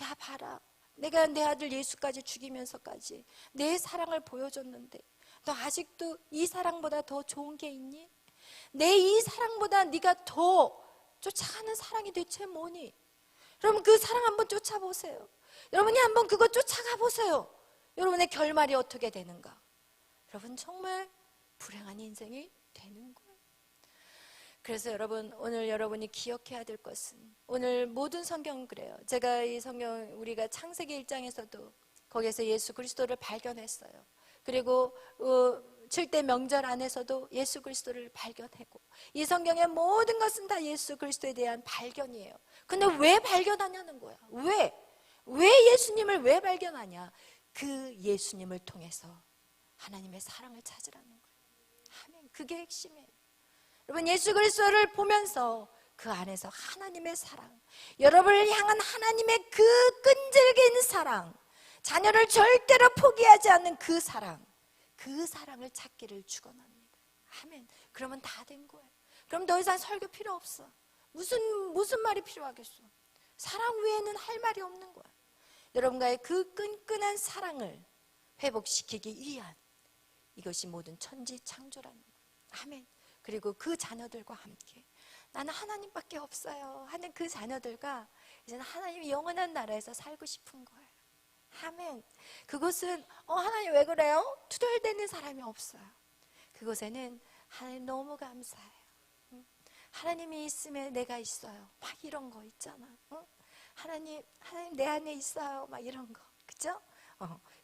야 봐라, 내가 내 아들 예수까지 죽이면서까지 내 사랑을 보여줬는데 너 아직도 이 사랑보다 더 좋은 게 있니? 내 이 사랑보다 네가 더 쫓아가는 사랑이 대체 뭐니? 여러분 그 사랑 한번 쫓아보세요. 여러분이 한번 그거 쫓아가 보세요. 여러분의 결말이 어떻게 되는가? 여러분 정말 불행한 인생이 되는 거예요. 그래서 여러분 오늘 여러분이 기억해야 될 것은, 오늘 모든 성경은 그래요. 제가 이 성경, 우리가 창세기 1장에서도 거기에서 예수 그리스도를 발견했어요. 그리고 7대 명절 안에서도 예수 그리스도를 발견하고, 이 성경의 모든 것은 다 예수 그리스도에 대한 발견이에요. 근데 왜 발견하냐는 거야. 왜 예수님을 왜 발견하냐? 그 예수님을 통해서 하나님의 사랑을 찾으라는 거예요. 아멘. 그게 핵심이에요. 여러분 예수 그리스도를 보면서 그 안에서 하나님의 사랑, 여러분을 향한 하나님의 그 끈질긴 사랑, 자녀를 절대로 포기하지 않는 그 사랑을 찾기를 축원합니다. 아멘. 그러면 다 된 거예요. 그럼 더 이상 설교 필요 없어. 무슨 말이 필요하겠어? 사랑 외에는 할 말이 없는 거야. 여러분과의 그 끈끈한 사랑을 회복시키기 위한 이것이 모든 천지 창조라는 거예요. 아멘. 그리고 그 자녀들과 함께 나는 하나님밖에 없어요 하는 그 자녀들과 이제는 하나님의 영원한 나라에서 살고 싶은 거예요. 아멘. 그곳은 하나님 왜 그래요? 투덜대는 사람이 없어요. 그곳에는 하나님 너무 감사해요. 하나님이 있으면 내가 있어요. 막 이런 거 있잖아. 하나님 내 안에 있어요. 막 이런 거. 그죠?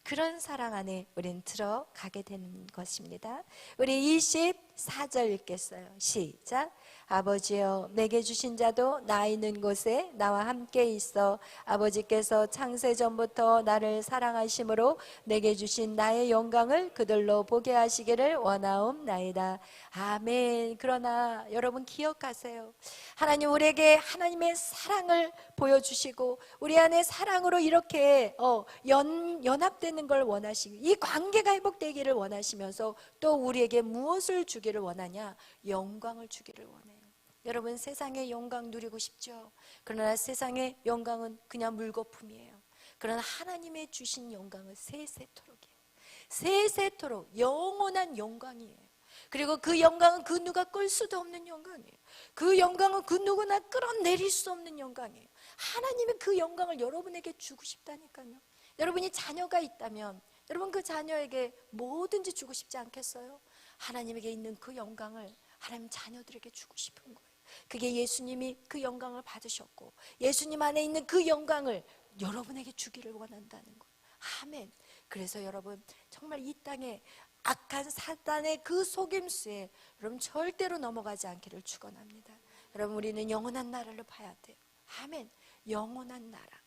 그런 사랑 안에 우린 들어가게 되는 것입니다. 우리 24절 읽겠어요. 시작. 아버지여 내게 주신 자도 나 있는 곳에 나와 함께 있어 아버지께서 창세 전부터 나를 사랑하심으로 내게 주신 나의 영광을 그들로 보게 하시기를 원하옵나이다. 아멘. 그러나 여러분 기억하세요. 하나님 우리에게 하나님의 사랑을 보여주시고 우리 안에 사랑으로 이렇게 연합되는 걸 원하시고 이 관계가 회복되기를 원하시면서 또 우리에게 무엇을 주기를 원하냐? 영광을 주기를 원해요. 여러분 세상의 영광 누리고 싶죠? 그러나 세상의 영광은 그냥 물거품이에요. 그러나 하나님의 주신 영광은 세세토록이에요. 세세토록 영원한 영광이에요. 그리고 그 영광은 그 누가 끌 수도 없는 영광이에요. 그 영광은 그 누구나 끌어내릴 수 없는 영광이에요. 하나님은 그 영광을 여러분에게 주고 싶다니까요. 여러분이 자녀가 있다면 여러분 그 자녀에게 뭐든지 주고 싶지 않겠어요? 하나님에게 있는 그 영광을 하나님 자녀들에게 주고 싶은 거예요. 그게 예수님이 그 영광을 받으셨고 예수님 안에 있는 그 영광을 여러분에게 주기를 원한다는 거예요. 아멘. 그래서 여러분 정말 이 땅에 악한 사단의 그 속임수에 여러분 절대로 넘어가지 않기를 축원합니다. 여러분 우리는 영원한 나라를 봐야 돼요. 아멘. 영원한 나라.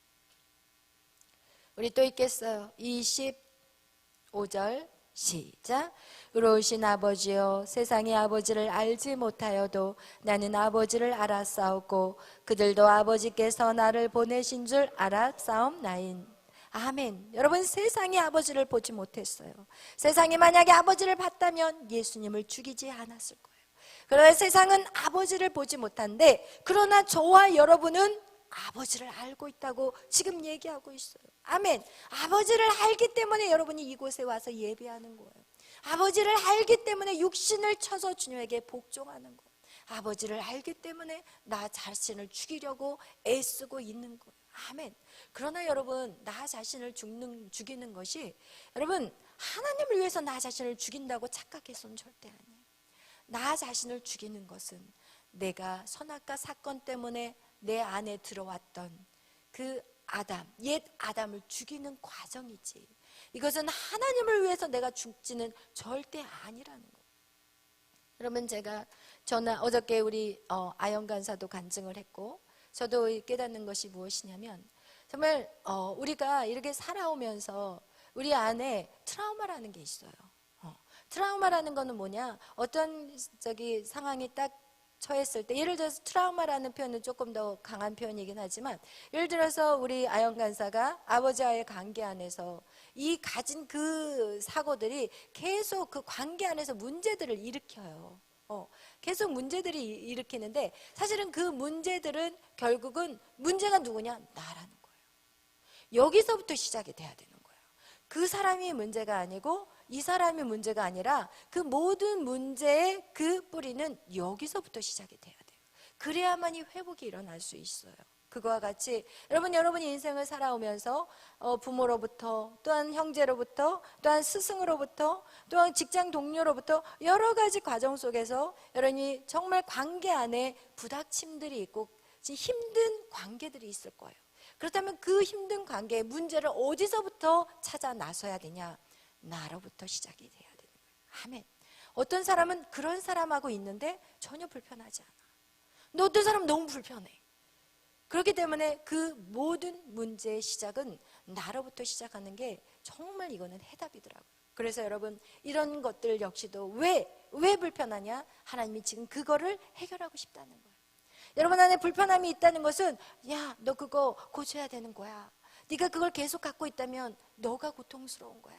우리 또 읽겠어요. 25절 시작. 의로우신 아버지여 세상의 아버지를 알지 못하여도 나는 아버지를 알았사오고 그들도 아버지께서 나를 보내신 줄 알았사옵나인. 아멘. 여러분 세상의 아버지를 보지 못했어요. 세상이 만약에 아버지를 봤다면 예수님을 죽이지 않았을 거예요. 그러나 세상은 아버지를 보지 못한데 그러나 저와 여러분은 아버지를 알고 있다고 지금 얘기하고 있어요. 아멘. 아버지를 알기 때문에 여러분이 이곳에 와서 예배하는 거예요. 아버지를 알기 때문에 육신을 쳐서 주님에게 복종하는 거예요. 아버지를 알기 때문에 나 자신을 죽이려고 애쓰고 있는 거예요. 아멘. 그러나 여러분 나 자신을 죽이는 것이 여러분 하나님을 위해서 나 자신을 죽인다고 착각해서는 절대 아니에요. 나 자신을 죽이는 것은 내가 선악과 사건 때문에 내 안에 들어왔던 그 아담, 옛 아담을 죽이는 과정이지 이것은 하나님을 위해서 내가 죽지는 절대 아니라는 거예요. 여러분 제가 어저께 우리 아영 간사도 간증을 했고 저도 깨닫는 것이 무엇이냐면 정말 우리가 이렇게 살아오면서 우리 안에 트라우마라는 게 있어요. 트라우마라는 거는 뭐냐? 어떤 상황이 딱 처했을 때 예를 들어서 트라우마라는 표현은 조금 더 강한 표현이긴 하지만 예를 들어서 우리 아영 간사가 아버지와의 관계 안에서 이 가진 그 사고들이 계속 그 관계 안에서 문제들을 일으켜요. 계속 문제들이 일으키는데 사실은 그 문제들은 결국은 문제가 누구냐? 나라는 거예요. 여기서부터 시작이 돼야 되는 거예요. 그 사람이 문제가 아니고 이 사람이 문제가 아니라 그 모든 문제의 그 뿌리는 여기서부터 시작이 돼야 돼요. 그래야만이 회복이 일어날 수 있어요. 그거와 같이 여러분이 인생을 살아오면서 부모로부터 또한 형제로부터 또한 스승으로부터 또한 직장 동료로부터 여러 가지 과정 속에서 여러분이 정말 관계 안에 부닥침들이 있고 힘든 관계들이 있을 거예요. 그렇다면 그 힘든 관계의 문제를 어디서부터 찾아 나서야 되냐? 나로부터 시작이 돼야 되는 거예요. 아멘. 어떤 사람은 그런 사람하고 있는데 전혀 불편하지 않아. 근데 어떤 사람은 너무 불편해. 그렇기 때문에 그 모든 문제의 시작은 나로부터 시작하는 게 정말 이거는 해답이더라고요. 그래서 여러분 이런 것들 역시도 왜 불편하냐? 하나님이 지금 그거를 해결하고 싶다는 거예요. 여러분 안에 불편함이 있다는 것은 야, 너 그거 고쳐야 되는 거야. 네가 그걸 계속 갖고 있다면 너가 고통스러운 거야.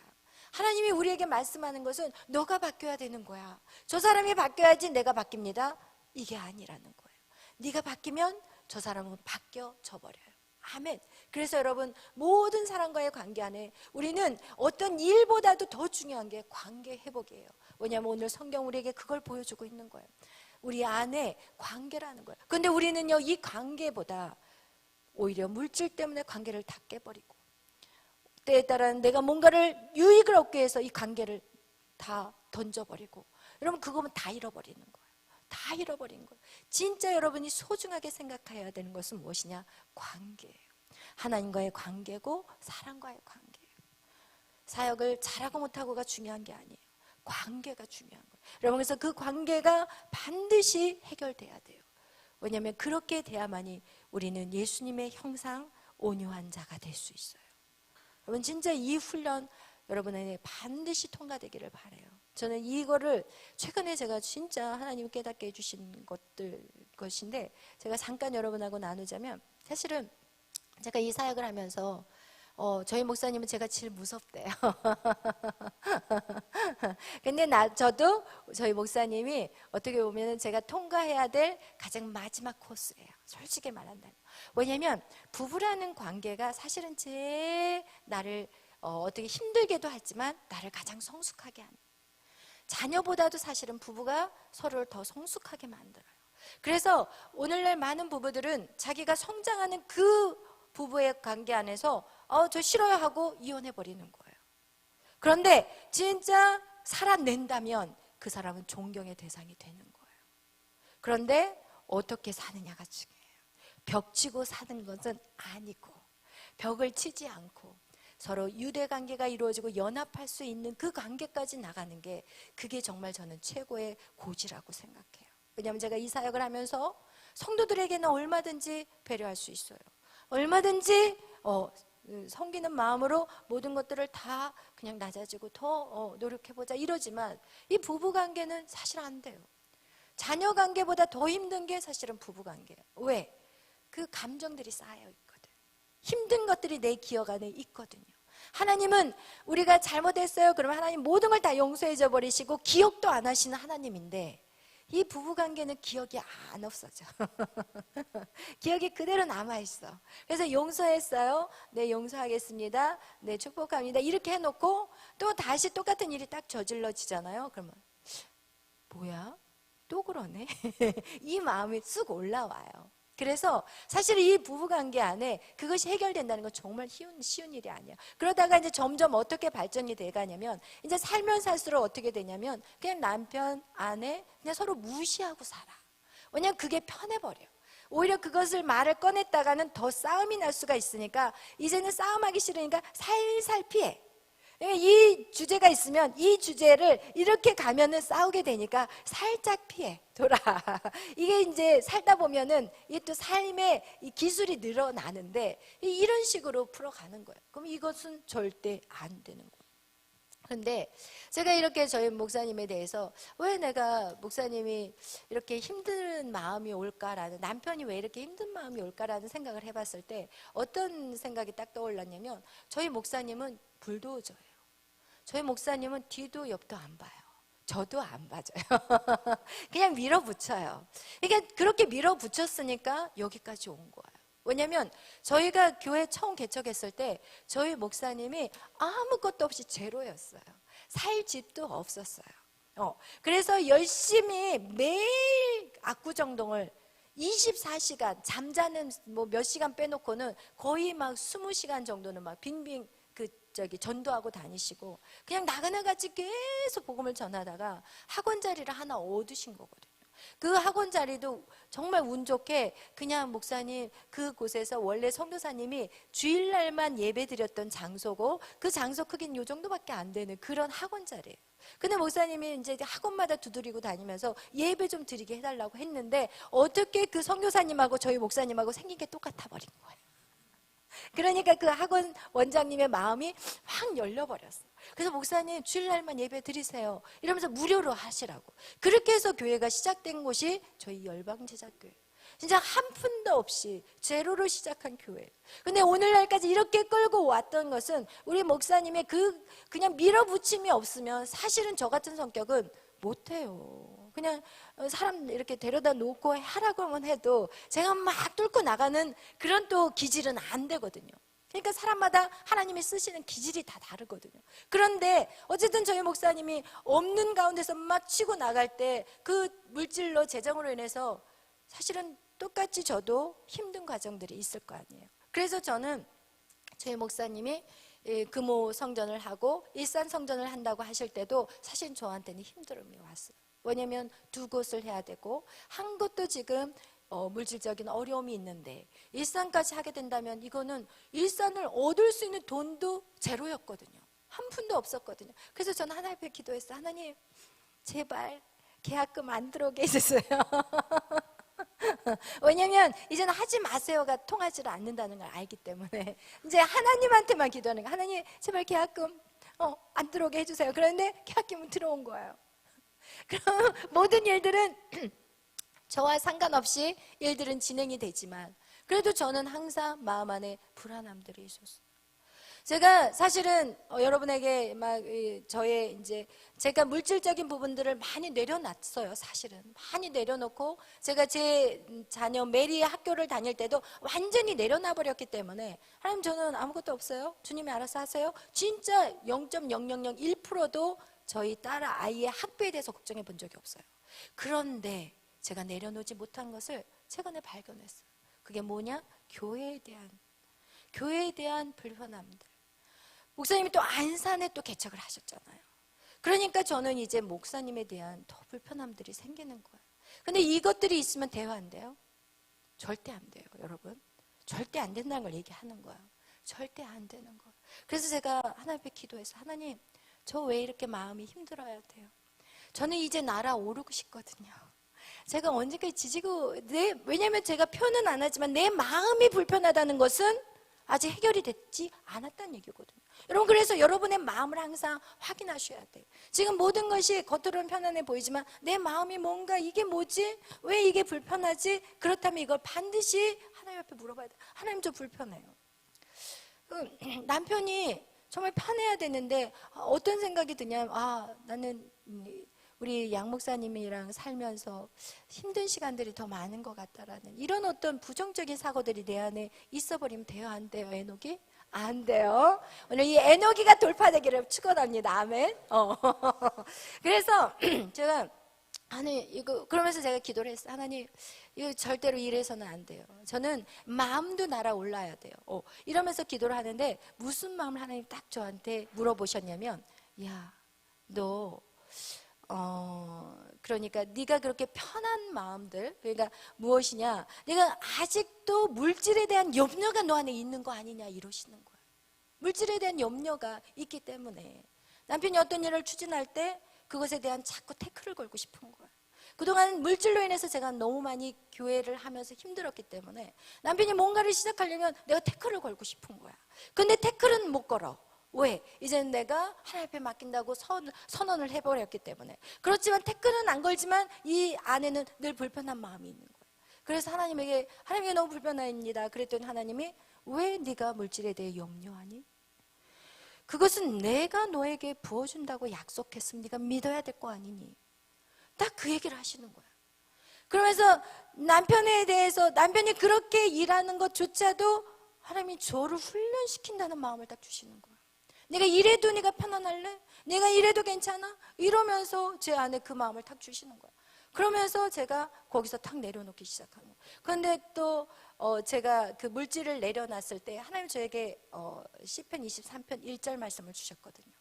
하나님이 우리에게 말씀하는 것은 너가 바뀌어야 되는 거야. 저 사람이 바뀌어야지 내가 바뀝니다. 이게 아니라는 거예요. 네가 바뀌면 저 사람은 바뀌어져 버려요. 아멘. 그래서 여러분, 모든 사람과의 관계 안에 우리는 어떤 일보다도 더 중요한 게 관계 회복이에요. 왜냐하면 오늘 성경 우리에게 그걸 보여주고 있는 거예요. 우리 안에 관계라는 거예요. 그런데 우리는요, 이 관계보다 오히려 물질 때문에 관계를 다 깨버리고, 때에 따라는 내가 뭔가를 유익을 얻기 위해서 이 관계를 다 던져버리고, 여러분 그거면 다 잃어버리는 거예요. 다 잃어버린 거예요. 진짜 여러분이 소중하게 생각해야 되는 것은 무엇이냐? 관계예요. 하나님과의 관계고 사람과의 관계예요. 사역을 잘하고 못하고가 중요한 게 아니에요. 관계가 중요한 거예요. 여러분, 그래서 그 관계가 반드시 해결돼야 돼요. 왜냐하면 그렇게 돼야만이 우리는 예수님의 형상, 온유한 자가 될 수 있어요. 여러분, 진짜 이 훈련 여러분에게 반드시 통과되기를 바라요. 저는 이거를 최근에 제가 진짜 하나님 깨닫게 해주신 것인데, 제가 잠깐 여러분하고 나누자면, 사실은 제가 이 사역을 하면서 저희 목사님은 제가 제일 무섭대요. 근데 저도 저희 목사님이 어떻게 보면 제가 통과해야 될 가장 마지막 코스예요. 솔직히 말한다면. 왜냐하면 부부라는 관계가 사실은 제 나를 어떻게 힘들게도 하지만 나를 가장 성숙하게 하는, 자녀보다도 사실은 부부가 서로를 더 성숙하게 만들어요. 그래서 오늘날 많은 부부들은 자기가 성장하는 그 부부의 관계 안에서 저 싫어요 하고 이혼해버리는 거예요. 그런데 진짜 살아낸다면 그 사람은 존경의 대상이 되는 거예요. 그런데 어떻게 사느냐가 중요해요. 벽 치고 사는 것은 아니고, 벽을 치지 않고 서로 유대관계가 이루어지고 연합할 수 있는 그 관계까지 나가는 게, 그게 정말 저는 최고의 고지라고 생각해요. 왜냐하면 제가 이 사역을 하면서 성도들에게는 얼마든지 배려할 수 있어요. 얼마든지 섬기는 마음으로 모든 것들을 다 그냥 낮아지고 더 노력해보자 이러지만, 이 부부관계는 사실 안 돼요. 자녀관계보다 더 힘든 게 사실은 부부관계예요. 왜? 그 감정들이 쌓여 있거든. 힘든 것들이 내 기억 안에 있거든요. 하나님은 우리가 잘못했어요 그러면 하나님 모든 걸 다 용서해줘 버리시고 기억도 안 하시는 하나님인데, 이 부부관계는 기억이 안 없어져. 기억이 그대로 남아있어. 그래서 용서했어요, 네 용서하겠습니다, 네 축복합니다 이렇게 해놓고 또 다시 똑같은 일이 딱 저질러지잖아요. 그러면 뭐야? 또 그러네? 이 마음이 쑥 올라와요. 그래서 사실 이 부부관계 안에 그것이 해결된다는 건 정말 쉬운 일이 아니에요. 그러다가 이제 점점 어떻게 발전이 돼가냐면, 이제 살면 살수록 어떻게 되냐면 그냥 남편, 아내 그냥 서로 무시하고 살아. 왜냐면 그게 편해버려. 오히려 그것을 말을 꺼냈다가는 더 싸움이 날 수가 있으니까 이제는 싸움하기 싫으니까 살살 피해. 이 주제가 있으면 이 주제를 이렇게 가면은 싸우게 되니까 살짝 피해 돌아. 이게 이제 살다 보면은 이게 또 삶의 이 기술이 늘어나는데, 이런 식으로 풀어가는 거예요. 그럼 이것은 절대 안 되는 거예요. 그런데 제가 이렇게 저희 목사님에 대해서, 왜 내가 목사님이 이렇게 힘든 마음이 올까라는, 남편이 왜 이렇게 힘든 마음이 올까라는 생각을 해봤을 때 어떤 생각이 딱 떠올랐냐면, 저희 목사님은 불도저예요. 저희 목사님은 뒤도 옆도 안 봐요. 저도 안 봐줘요. 그냥 밀어붙여요. 그러니까 그렇게 밀어붙였으니까 여기까지 온 거예요. 왜냐하면 저희가 교회 처음 개척했을 때 저희 목사님이 아무것도 없이 제로였어요. 살 집도 없었어요. 그래서 열심히 매일 압구정동을 24시간, 잠자는 뭐 몇 시간 빼놓고는 거의 막 20시간 정도는 막 빙빙 전도하고 다니시고, 그냥 나그네같이 계속 복음을 전하다가 학원 자리를 하나 얻으신 거거든요. 그 학원 자리도 정말 운 좋게 그냥 목사님 그곳에서 원래 선교사님이 주일날만 예배 드렸던 장소고, 그 장소 크기는 요 정도밖에 안 되는 그런 학원 자리예요. 근데 목사님이 이제 학원마다 두드리고 다니면서 예배 좀 드리게 해달라고 했는데, 어떻게 그 선교사님하고 저희 목사님하고 생긴 게 똑같아 버린 거예요. 그러니까 그 학원 원장님의 마음이 확 열려버렸어요. 그래서 목사님 주일날만 예배 드리세요 이러면서 무료로 하시라고. 그렇게 해서 교회가 시작된 곳이 저희 열방제자교회. 진짜 한 푼도 없이 제로로 시작한 교회예요. 근데 오늘날까지 이렇게 끌고 왔던 것은 우리 목사님의 그냥 밀어붙임이 없으면 사실은 저 같은 성격은 못해요. 그냥 사람 이렇게 데려다 놓고 하라고만 해도 제가 막 뚫고 나가는 그런 또 기질은 안 되거든요. 그러니까 사람마다 하나님이 쓰시는 기질이 다 다르거든요. 그런데 어쨌든 저희 목사님이 없는 가운데서 막 치고 나갈 때 그 물질로 재정으로 인해서 사실은 똑같이 저도 힘든 과정들이 있을 거 아니에요. 그래서 저는 저희 목사님이 금호 성전을 하고 일산 성전을 한다고 하실 때도 사실 저한테는 힘듦이 왔어요. 왜냐하면 두 곳을 해야 되고 한 곳도 지금 물질적인 어려움이 있는데 일산까지 하게 된다면 이거는 일산을 얻을 수 있는 돈도 제로였거든요. 한 푼도 없었거든요. 그래서 저는 하나님 앞에 기도했어요. 하나님 제발 계약금 안 들어오게 해주세요. 왜냐면 이제는 하지 마세요가 통하지 않는다는 걸 알기 때문에 이제 하나님한테만 기도하는 거예요. 하나님 제발 계약금 안 들어오게 해주세요. 그런데 계약금은 들어온 거예요. 그럼 모든 일들은 저와 상관없이 일들은 진행이 되지만 그래도 저는 항상 마음 안에 불안함들이 있었어요. 제가 사실은 여러분에게 막 저의 이제 제가 물질적인 부분들을 많이 내려놨어요. 사실은 많이 내려놓고 제가 제 자녀 메리 학교를 다닐 때도 완전히 내려놔 버렸기 때문에 하나님 저는 아무것도 없어요. 주님이 알아서 하세요. 진짜 0.0001%도 저희 딸 아이의 학비에 대해서 걱정해 본 적이 없어요. 그런데 제가 내려놓지 못한 것을 최근에 발견했어요. 그게 뭐냐? 교회에 대한 불편함들. 목사님이 또 안산에 또 개척을 하셨잖아요. 그러니까 저는 이제 목사님에 대한 더 불편함들이 생기는 거예요. 근데 이것들이 있으면 대화 안 돼요? 절대 안 돼요, 여러분. 절대 안 된다는 걸 얘기하는 거예요. 절대 안 되는 거예요. 그래서 제가 하나님 앞에 기도해서 하나님, 저 왜 이렇게 마음이 힘들어야 돼요? 저는 이제 날아오르고 싶거든요. 제가 언제까지 지지고 왜냐면 제가 표는 안 하지만 내 마음이 불편하다는 것은 아직 해결이 됐지 않았다는 얘기거든요. 여러분 그래서 여러분의 마음을 항상 확인하셔야 돼요. 지금 모든 것이 겉으로는 편안해 보이지만 내 마음이 뭔가 이게 뭐지? 왜 이게 불편하지? 그렇다면 이걸 반드시 하나님 앞에 물어봐야 돼요. 하나님 저 불편해요. 남편이 정말 편해야 되는데 어떤 생각이 드냐면 나는 우리 양 목사님이랑 살면서 힘든 시간들이 더 많은 것 같다라는 이런 어떤 부정적인 사고들이 내 안에 있어버리면 돼요? 안 돼요? 에녹이? 안 돼요. 오늘 이 에녹이가 돌파되기를 축원합니다. 아멘. 그래서 제가 하나님 이거 그러면서 제가 기도를 했어요. 하나님 이거 절대로 이래서는 안 돼요. 저는 마음도 날아올라야 돼요. 이러면서 기도를 하는데 무슨 마음을 하나님 딱 저한테 물어보셨냐면 너 그러니까 네가 그렇게 편한 마음들 그러니까 무엇이냐 네가 아직도 물질에 대한 염려가 너 안에 있는 거 아니냐 이러시는 거예요. 물질에 대한 염려가 있기 때문에 남편이 어떤 일을 추진할 때 그것에 대한 자꾸 태클을 걸고 싶은 거예요. 그동안 물질로 인해서 제가 너무 많이 교회를 하면서 힘들었기 때문에 남편이 뭔가를 시작하려면 내가 태클을 걸고 싶은 거야. 근데 태클은 못 걸어. 왜? 이제는 내가 하나님 앞에 맡긴다고 선언을 해버렸기 때문에. 그렇지만 태클은 안 걸지만 이 안에는 늘 불편한 마음이 있는 거예요. 그래서 하나님에게 너무 불편합니다. 그랬더니 하나님이 왜 네가 물질에 대해 염려하니? 그것은 내가 너에게 부어준다고 약속했으면 네가 믿어야 될 거 아니니? 딱 그 얘기를 하시는 거예요. 그러면서 남편에 대해서 남편이 그렇게 일하는 것조차도 하나님이 저를 훈련시킨다는 마음을 딱 주시는 거예요. 내가 이래도 네가 편안할래? 내가 이래도 괜찮아? 이러면서 제 안에 그 마음을 탁 주시는 거예요. 그러면서 제가 거기서 탁 내려놓기 시작하는 거예요. 그런데 또 제가 그 물질을 내려놨을 때 하나님 저에게 시편 23편 1절 말씀을 주셨거든요.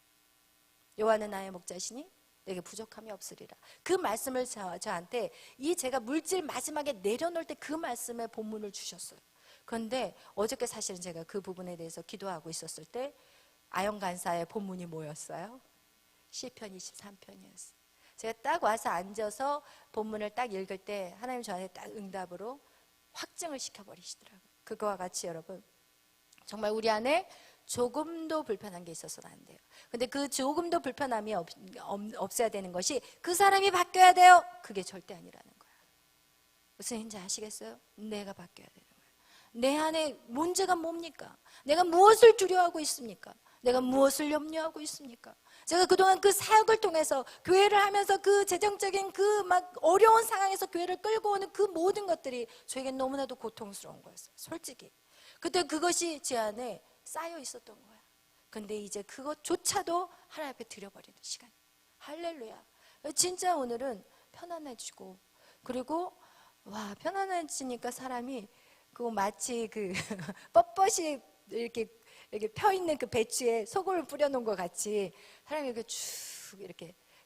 여호와는 나의 목자시니 내게 부족함이 없으리라. 그 말씀을 저한테 제가 물질 마지막에 내려놓을 때 그 말씀의 본문을 주셨어요. 그런데 어저께 사실은 제가 그 부분에 대해서 기도하고 있었을 때 아영간사의 본문이 뭐였어요? 시편 23편이었어요. 제가 딱 와서 앉아서 본문을 딱 읽을 때 하나님 저한테 딱 응답으로 확증을 시켜버리시더라고요. 그거와 같이 여러분 정말 우리 안에 조금도 불편한 게 있어서는 안 돼요. 근데 그 조금도 불편함이 없어야 되는 것이 그 사람이 바뀌어야 돼요. 그게 절대 아니라는 거야. 무슨 말인지 아시겠어요? 내가 바뀌어야 되는 거야. 내 안에 문제가 뭡니까? 내가 무엇을 두려워하고 있습니까? 내가 무엇을 염려하고 있습니까? 제가 그동안 그 사역을 통해서 교회를 하면서 그 재정적인 그 막 어려운 상황에서 교회를 끌고 오는 그 모든 것들이 저에겐 너무나도 고통스러운 거였어요. 솔직히. 그때 그것이 제 안에 쌓여 있었던 거야. 근데 이제 그것조차도 하나님 앞에 드려버리는 시간. 할렐루야. 진짜 오늘은 편안해지고, 그리고 와, 편안해지니까 사람이 그 마치 그 뻣뻣이 이렇게 펴 있는 그 배추에 소금을 뿌려놓은 것 같이 사람이 이렇게 쭉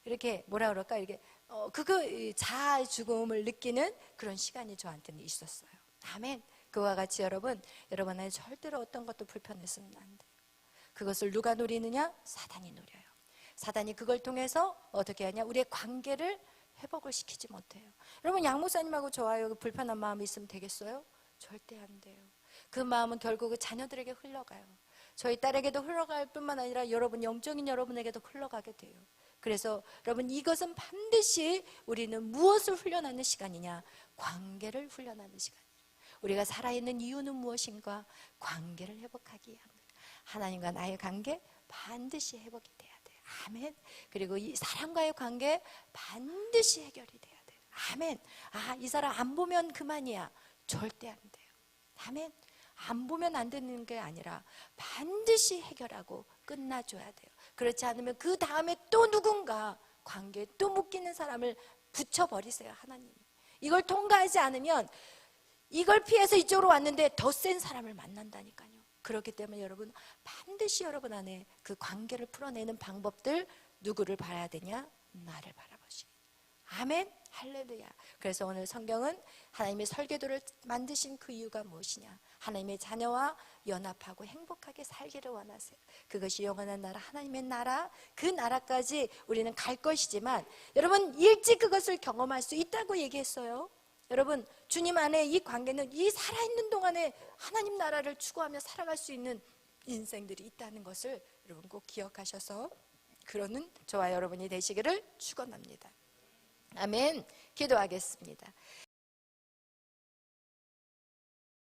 이렇게 뭐라 그럴까, 이렇게 그거 자아 죽음을 느끼는 그런 시간이 저한테는 있었어요. 아멘. 그와 같이 여러분 안에 절대로 어떤 것도 불편했으면 안 돼요. 그것을 누가 노리느냐? 사단이 노려요. 사단이 그걸 통해서 어떻게 하냐? 우리의 관계를 회복을 시키지 못해요. 여러분, 양 목사님하고 저와요 그 불편한 마음이 있으면 되겠어요? 절대 안 돼요. 그 마음은 결국 자녀들에게 흘러가요. 저희 딸에게도 흘러갈 뿐만 아니라 여러분, 영적인 여러분에게도 흘러가게 돼요. 그래서 여러분, 이것은 반드시 우리는 무엇을 훈련하는 시간이냐? 관계를 훈련하는 시간이에요. 우리가 살아있는 이유는 무엇인가? 관계를 회복하기 위함. 하나님과 나의 관계 반드시 회복이 돼야 돼요. 아멘. 그리고 이 사람과의 관계 반드시 해결이 돼야 돼요. 아멘. 이 사람 안 보면 그만이야. 절대 안 돼요. 아멘. 안 보면 안 되는 게 아니라 반드시 해결하고 끝나줘야 돼요. 그렇지 않으면 그 다음에 또 누군가 관계에 또 묶이는 사람을 붙여버리세요. 하나님이. 이걸 통과하지 않으면 이걸 피해서 이쪽으로 왔는데 더 센 사람을 만난다니까요. 그렇기 때문에 여러분, 반드시 여러분 안에 그 관계를 풀어내는 방법들, 누구를 봐야 되냐? 나를 바라보시. 아멘. 할렐루야. 그래서 오늘 성경은 하나님의 설계도를 만드신 그 이유가 무엇이냐? 하나님의 자녀와 연합하고 행복하게 살기를 원하세요. 그것이 영원한 나라, 하나님의 나라, 그 나라까지 우리는 갈 것이지만 여러분, 일찍 그것을 경험할 수 있다고 얘기했어요. 여러분, 주님 안에 이 관계는 이 살아있는 동안에 하나님 나라를 추구하며 살아갈 수 있는 인생들이 있다는 것을 여러분 꼭 기억하셔서 그러는 저와 여러분이 되시기를 축원합니다. 아멘. 기도하겠습니다.